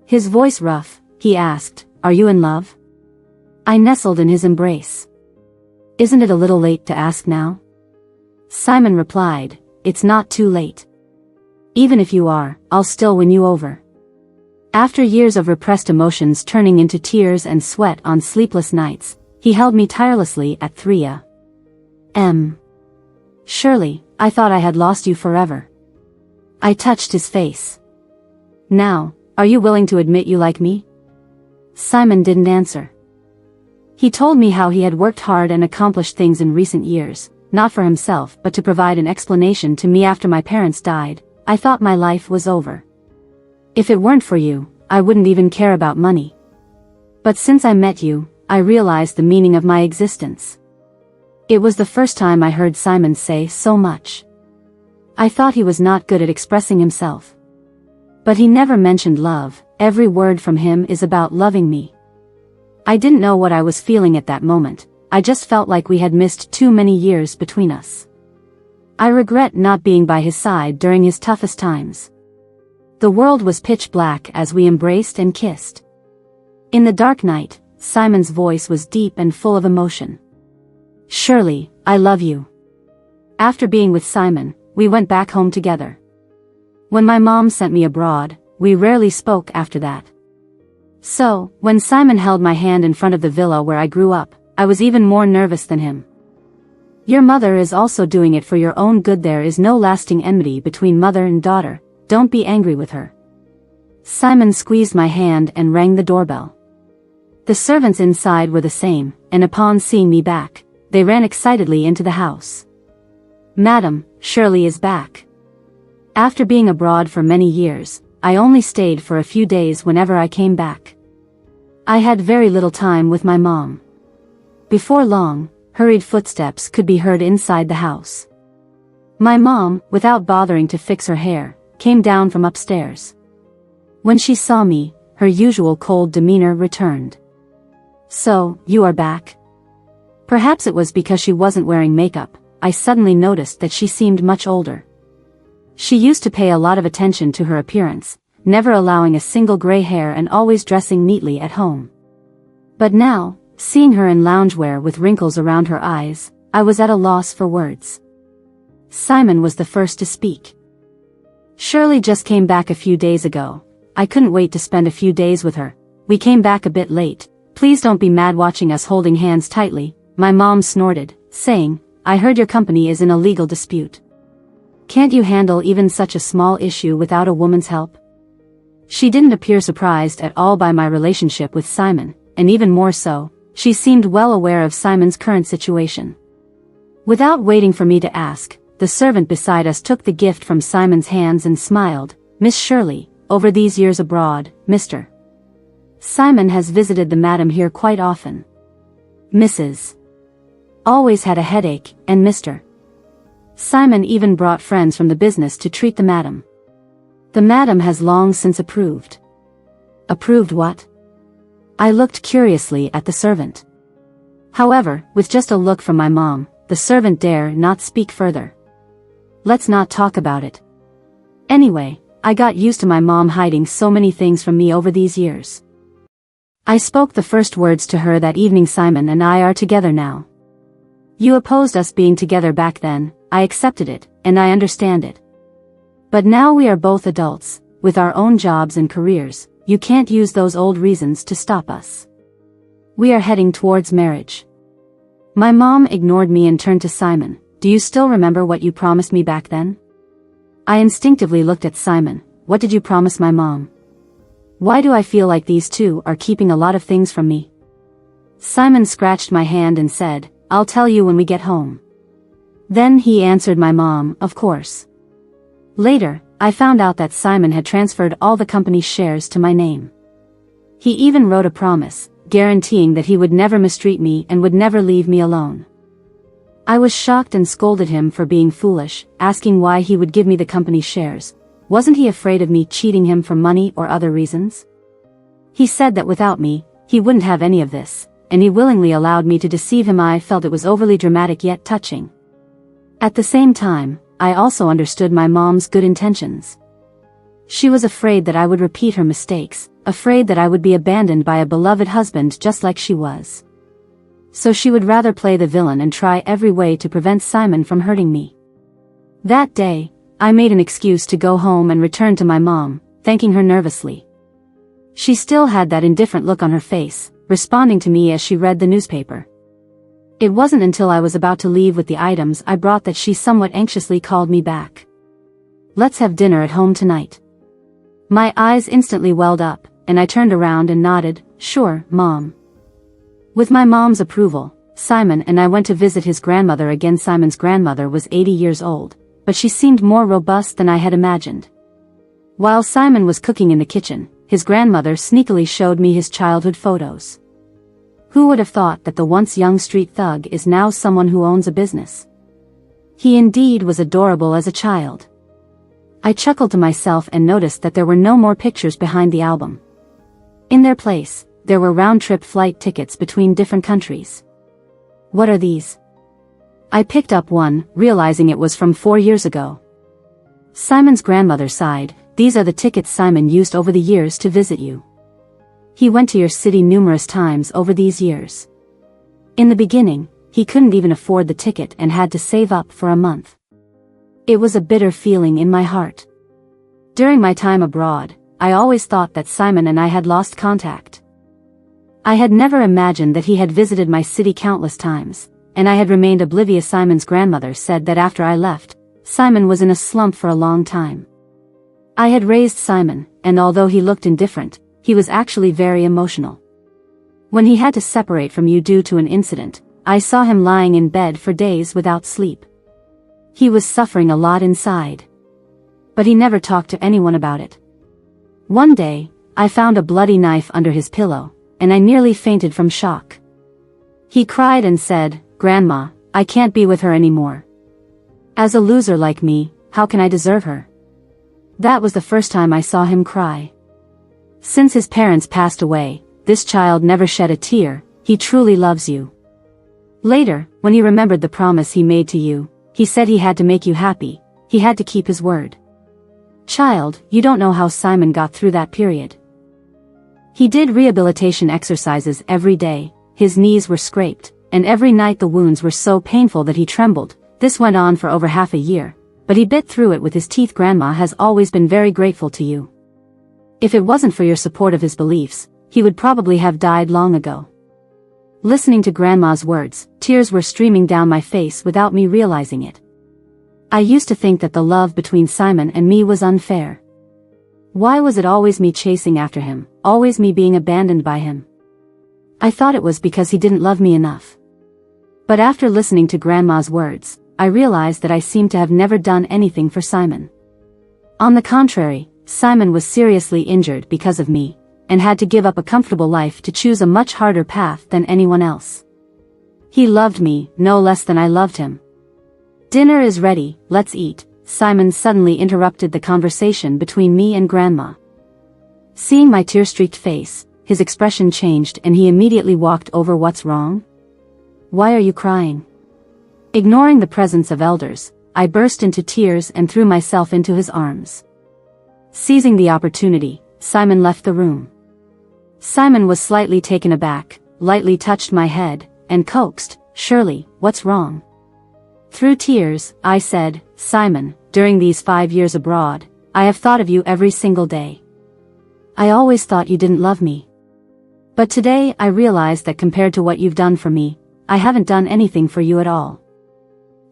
His voice rough, he asked, "Are you in love?" I nestled in his embrace. "Isn't it a little late to ask now?" Simon replied, "It's not too late. Even if you are, I'll still win you over." After years of repressed emotions turning into tears and sweat on sleepless nights, he held me tirelessly at 3 a.m. "Shirley, I thought I had lost you forever." I touched his face. "Now, are you willing to admit you like me?" Simon didn't answer. He told me how he had worked hard and accomplished things in recent years, not for himself but to provide an explanation to me. After my parents died, I thought my life was over. If it weren't for you, I wouldn't even care about money. But since I met you, I realized the meaning of my existence. It was the first time I heard Simon say so much. I thought he was not good at expressing himself. But he never mentioned love, every word from him is about loving me. I didn't know what I was feeling at that moment, I just felt like we had missed too many years between us. I regret not being by his side during his toughest times. The world was pitch black as we embraced and kissed. In the dark night, Simon's voice was deep and full of emotion. "Shirley, I love you." After being with Simon, we went back home together. When my mom sent me abroad, we rarely spoke after that. So, when Simon held my hand in front of the villa where I grew up, I was even more nervous than him. "Your mother is also doing it for your own good. There is no lasting enmity between mother and daughter, don't be angry with her." Simon squeezed my hand and rang the doorbell. The servants inside were the same, and upon seeing me back, they ran excitedly into the house. "Madam, Shirley is back." After being abroad for many years, I only stayed for a few days whenever I came back. I had very little time with my mom. Before long, hurried footsteps could be heard inside the house. My mom, without bothering to fix her hair, came down from upstairs. When she saw me, her usual cold demeanor returned. "So, you are back?" Perhaps it was because she wasn't wearing makeup, I suddenly noticed that she seemed much older. She used to pay a lot of attention to her appearance, never allowing a single gray hair and always dressing neatly at home. But now, seeing her in loungewear with wrinkles around her eyes, I was at a loss for words. Simon was the first to speak. "Shirley just came back a few days ago. I couldn't wait to spend a few days with her. We came back a bit late. Please don't be mad watching us holding hands tightly," my mom snorted, saying, "I heard your company is in a legal dispute. Can't you handle even such a small issue without a woman's help?" She didn't appear surprised at all by my relationship with Simon, and even more so, she seemed well aware of Simon's current situation. Without waiting for me to ask, the servant beside us took the gift from Simon's hands and smiled. "Miss Shirley, over these years abroad, Mr. Simon has visited the madam here quite often. Mrs. always had a headache, and Mr. Simon even brought friends from the business to treat the madam. The madam has long since approved." "Approved what?" I looked curiously at the servant. However, with just a look from my mom, the servant dared not speak further. "Let's not talk about it. Anyway, I got used to my mom hiding so many things from me over these years." I spoke the first words to her that evening. "Simon and I are together now. You opposed us being together back then, I accepted it, and I understand it. But now we are both adults, with our own jobs and careers, you can't use those old reasons to stop us. We are heading towards marriage." My mom ignored me and turned to Simon. "Do you still remember what you promised me back then?" I instinctively looked at Simon. "What did you promise my mom? Why do I feel like these two are keeping a lot of things from me?" Simon scratched my hand and said, "I'll tell you when we get home." Then he answered my mom, "Of course." Later, I found out that Simon had transferred all the company's shares to my name. He even wrote a promise, guaranteeing that he would never mistreat me and would never leave me alone. I was shocked and scolded him for being foolish, asking why he would give me the company's shares. Wasn't he afraid of me cheating him for money or other reasons? He said that without me, he wouldn't have any of this, and he willingly allowed me to deceive him. I felt it was overly dramatic yet touching. At the same time, I also understood my mom's good intentions. She was afraid that I would repeat her mistakes, afraid that I would be abandoned by a beloved husband just like she was. So she would rather play the villain and try every way to prevent Simon from hurting me. That day, I made an excuse to go home and return to my mom, thanking her nervously. She still had that indifferent look on her face, responding to me as she read the newspaper. It wasn't until I was about to leave with the items I brought that she somewhat anxiously called me back. "Let's have dinner at home tonight." My eyes instantly welled up, and I turned around and nodded, "Sure, Mom." With my mom's approval, Simon and I went to visit his grandmother again. Simon's grandmother was 80 years old, but she seemed more robust than I had imagined. While Simon was cooking in the kitchen, his grandmother sneakily showed me his childhood photos. Who would have thought that the once young street thug is now someone who owns a business? He indeed was adorable as a child. I chuckled to myself and noticed that there were no more pictures behind the album. In their place, there were round-trip flight tickets between different countries. What are these? I picked up one, realizing it was from 4 years ago. Simon's grandmother sighed. These are the tickets Simon used over the years to visit you. He went to your city numerous times over these years. In the beginning, he couldn't even afford the ticket and had to save up for a month. It was a bitter feeling in my heart. During my time abroad, I always thought that Simon and I had lost contact. I had never imagined that he had visited my city countless times, and I had remained oblivious. Simon's grandmother said that after I left, Simon was in a slump for a long time. I had raised Simon, and although he looked indifferent, he was actually very emotional. When he had to separate from you due to an incident, I saw him lying in bed for days without sleep. He was suffering a lot inside. But he never talked to anyone about it. One day, I found a bloody knife under his pillow, and I nearly fainted from shock. He cried and said, "Grandma, I can't be with her anymore. As a loser like me, how can I deserve her?" That was the first time I saw him cry. Since his parents passed away, this child never shed a tear. He truly loves you. Later, when he remembered the promise he made to you, he said he had to make you happy. He had to keep his word. Child, you don't know how Simon got through that period. He did rehabilitation exercises every day. His knees were scraped, and every night the wounds were so painful that he trembled. This went on for over half a year, but he bit through it with his teeth. Grandma has always been very grateful to you. If it wasn't for your support of his beliefs, he would probably have died long ago. Listening to Grandma's words, tears were streaming down my face without me realizing it. I used to think that the love between Simon and me was unfair. Why was it always me chasing after him, always me being abandoned by him? I thought it was because he didn't love me enough. But after listening to Grandma's words, I realized that I seemed to have never done anything for Simon. On the contrary, Simon was seriously injured because of me, and had to give up a comfortable life to choose a much harder path than anyone else. He loved me no less than I loved him. "Dinner is ready, let's eat," Simon suddenly interrupted the conversation between me and Grandma. Seeing my tear-streaked face, his expression changed and he immediately walked over. "What's wrong? Why are you crying?" Ignoring the presence of elders, I burst into tears and threw myself into his arms. Seizing the opportunity, Simon left the room. Simon was slightly taken aback, lightly touched my head, and coaxed, "Shirley, what's wrong?" Through tears, I said, "Simon, during these 5 years abroad, I have thought of you every single day. I always thought you didn't love me. But today I realized that compared to what you've done for me, I haven't done anything for you at all."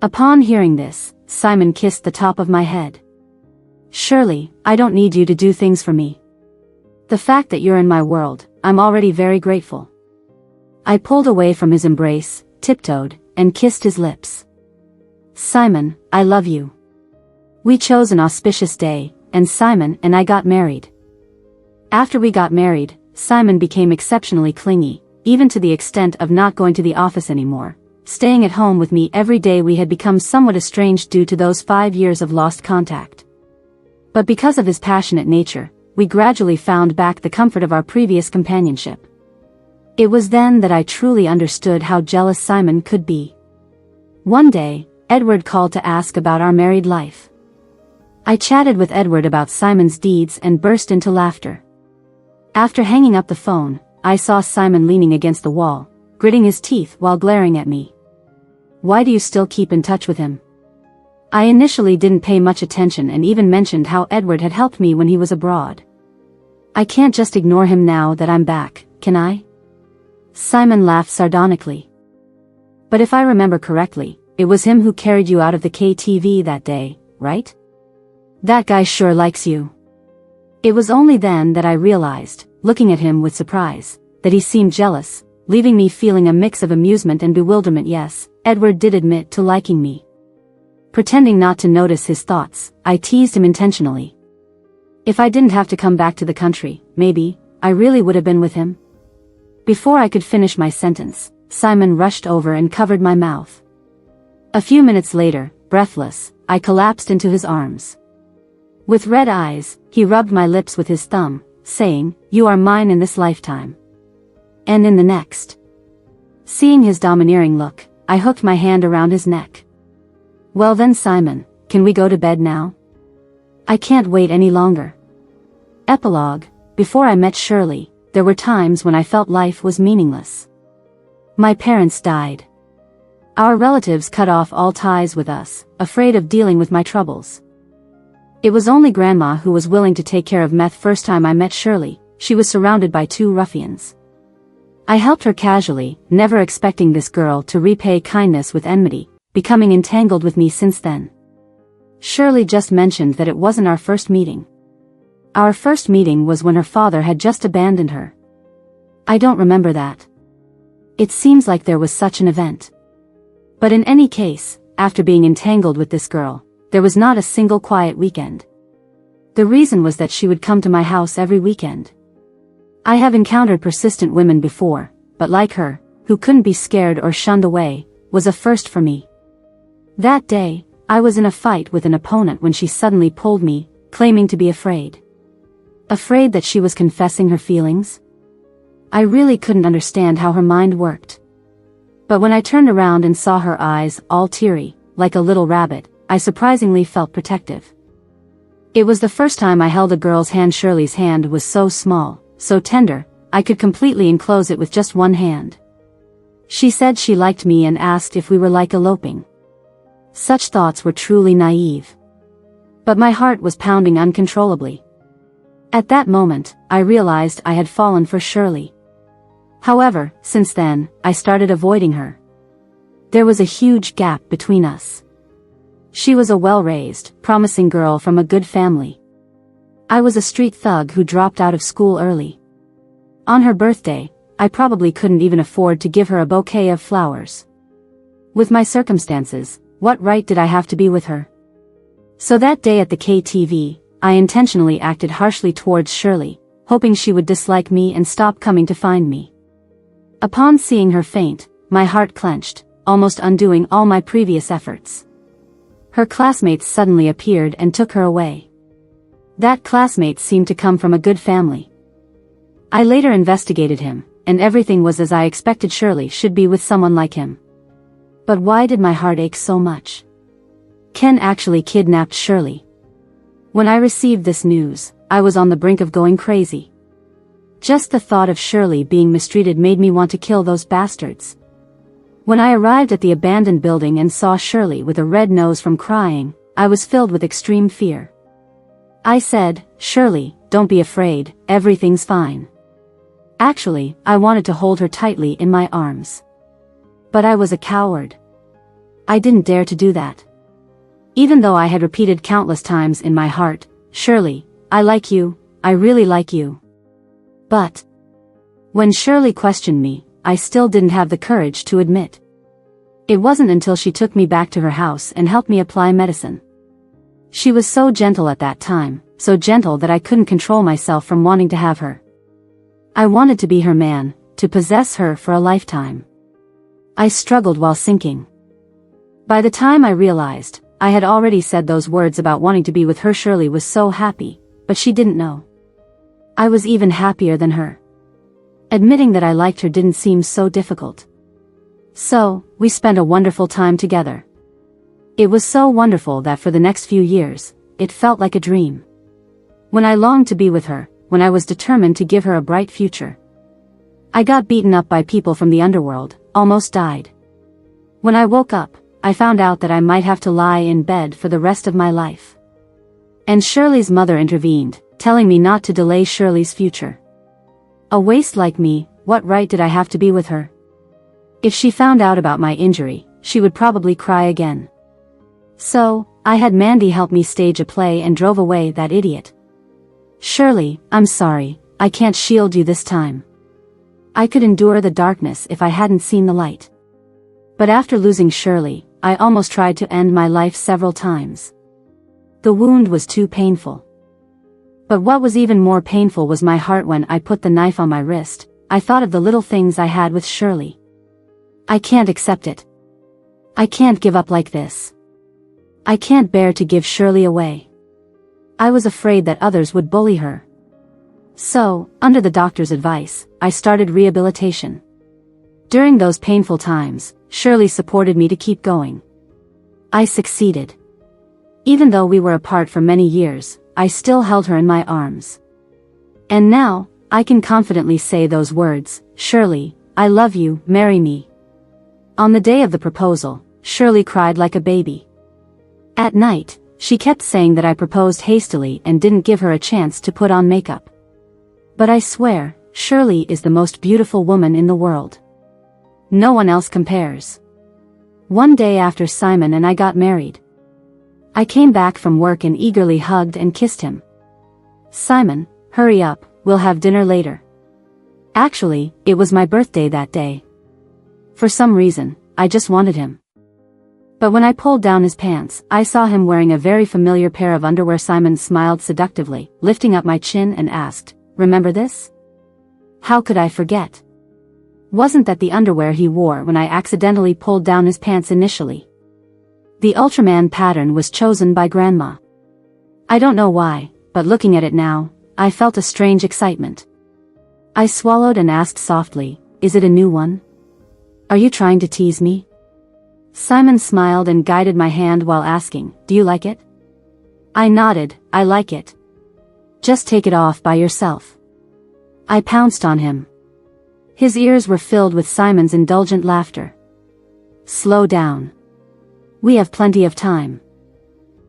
Upon hearing this, Simon kissed the top of my head. "Shirley, I don't need you to do things for me. The fact that you're in my world, I'm already very grateful." I pulled away from his embrace, tiptoed, and kissed his lips. "Simon, I love you. We chose an auspicious day, and Simon and I got married. After we got married, Simon became exceptionally clingy, even to the extent of not going to the office anymore, staying at home with me every day. We had become somewhat estranged due to those 5 years of lost contact. But because of his passionate nature, we gradually found back the comfort of our previous companionship. It was then that I truly understood how jealous Simon could be. One day, Edward called to ask about our married life. I chatted with Edward about Simon's deeds and burst into laughter. After hanging up the phone, I saw Simon leaning against the wall, gritting his teeth while glaring at me. "Why do you still keep in touch with him?" I initially didn't pay much attention and even mentioned how Edward had helped me when he was abroad. "I can't just ignore him now that I'm back, can I?" Simon laughed sardonically. "But if I remember correctly, it was him who carried you out of the KTV that day, right? That guy sure likes you." It was only then that I realized, looking at him with surprise, that he seemed jealous, leaving me feeling a mix of amusement and bewilderment. Yes, Edward did admit to liking me. Pretending not to notice his thoughts, I teased him intentionally. If I didn't have to come back to the country, maybe, I really would have been with him. Before I could finish my sentence, Simon rushed over and covered my mouth. A few minutes later, breathless, I collapsed into his arms. With red eyes, he rubbed my lips with his thumb, saying, "You are mine in this lifetime. And in the next." Seeing his domineering look, I hooked my hand around his neck. "Well then, Simon, can we go to bed now? I can't wait any longer." Epilogue. Before I met Shirley, there were times when I felt life was meaningless. My parents died. Our relatives cut off all ties with us, afraid of dealing with my troubles. It was only Grandma who was willing to take care of Meth. First time I met Shirley, she was surrounded by two ruffians. I helped her casually, never expecting this girl to repay kindness with enmity, becoming entangled with me since then. Shirley just mentioned that it wasn't our first meeting. Our first meeting was when her father had just abandoned her. I don't remember that. It seems like there was such an event. But in any case, after being entangled with this girl, there was not a single quiet weekend. The reason was that she would come to my house every weekend. I have encountered persistent women before, but like her, who couldn't be scared or shunned away, was a first for me. That day, I was in a fight with an opponent when she suddenly pulled me, claiming to be afraid. Afraid that she was confessing her feelings? I really couldn't understand how her mind worked. But when I turned around and saw her eyes, all teary, like a little rabbit, I surprisingly felt protective. It was the first time I held a girl's hand. Shirley's hand was so small, so tender, I could completely enclose it with just one hand. She said she liked me and asked if we were like eloping. Such thoughts were truly naive. But my heart was pounding uncontrollably. At that moment, I realized I had fallen for Shirley. However, since then, I started avoiding her. There was a huge gap between us. She was a well-raised, promising girl from a good family. I was a street thug who dropped out of school early. On her birthday, I probably couldn't even afford to give her a bouquet of flowers. With my circumstances, what right did I have to be with her? So that day at the KTV, I intentionally acted harshly towards Shirley, hoping she would dislike me and stop coming to find me. Upon seeing her faint, my heart clenched, almost undoing all my previous efforts. Her classmates suddenly appeared and took her away. That classmate seemed to come from a good family. I later investigated him, and everything was as I expected. Shirley should be with someone like him. But why did my heart ache so much? Ken actually kidnapped Shirley. When I received this news, I was on the brink of going crazy. Just the thought of Shirley being mistreated made me want to kill those bastards. When I arrived at the abandoned building and saw Shirley with a red nose from crying, I was filled with extreme fear. I said, "Shirley, don't be afraid, everything's fine." Actually, I wanted to hold her tightly in my arms. But I was a coward. I didn't dare to do that. Even though I had repeated countless times in my heart, "Shirley, I like you, I really like you." But when Shirley questioned me, I still didn't have the courage to admit. It wasn't until she took me back to her house and helped me apply medicine. She was so gentle at that time, so gentle that I couldn't control myself from wanting to have her. I wanted to be her man, to possess her for a lifetime. I struggled while sinking. By the time I realized, I had already said those words about wanting to be with her. Shirley was so happy, but she didn't know. I was even happier than her. Admitting that I liked her didn't seem so difficult. So, we spent a wonderful time together. It was so wonderful that for the next few years, it felt like a dream. When I longed to be with her, when I was determined to give her a bright future. I got beaten up by people from the underworld, almost died. When I woke up, I found out that I might have to lie in bed for the rest of my life. And Shirley's mother intervened, telling me not to delay Shirley's future. A waste like me, what right did I have to be with her? If she found out about my injury, she would probably cry again. So, I had Mandy help me stage a play and drove away that idiot. "Shirley, I'm sorry, I can't shield you this time. I could endure the darkness if I hadn't seen the light." But after losing Shirley, I almost tried to end my life several times. The wound was too painful. But what was even more painful was my heart. When I put the knife on my wrist, I thought of the little things I had with Shirley. I can't accept it. I can't give up like this. I can't bear to give Shirley away. I was afraid that others would bully her. So, under the doctor's advice, I started rehabilitation. During those painful times, Shirley supported me to keep going. I succeeded. Even though we were apart for many years, I still held her in my arms. And now, I can confidently say those words, "Shirley, I love you, marry me." On the day of the proposal, Shirley cried like a baby. At night, she kept saying that I proposed hastily and didn't give her a chance to put on makeup. But I swear, Shirley is the most beautiful woman in the world. No one else compares. One day after Simon and I got married, I came back from work and eagerly hugged and kissed him. "Simon, hurry up, we'll have dinner later." Actually, it was my birthday that day. For some reason, I just wanted him. But when I pulled down his pants, I saw him wearing a very familiar pair of underwear. Simon smiled seductively, lifting up my chin and asked, "Remember this?" How could I forget? Wasn't that the underwear he wore when I accidentally pulled down his pants initially? The Ultraman pattern was chosen by Grandma. I don't know why, but looking at it now, I felt a strange excitement. I swallowed and asked softly, "Is it a new one? Are you trying to tease me?" Simon smiled and guided my hand while asking, "Do you like it?" I nodded, "I like it. Just take it off by yourself." I pounced on him. His ears were filled with Simon's indulgent laughter. "Slow down. We have plenty of time."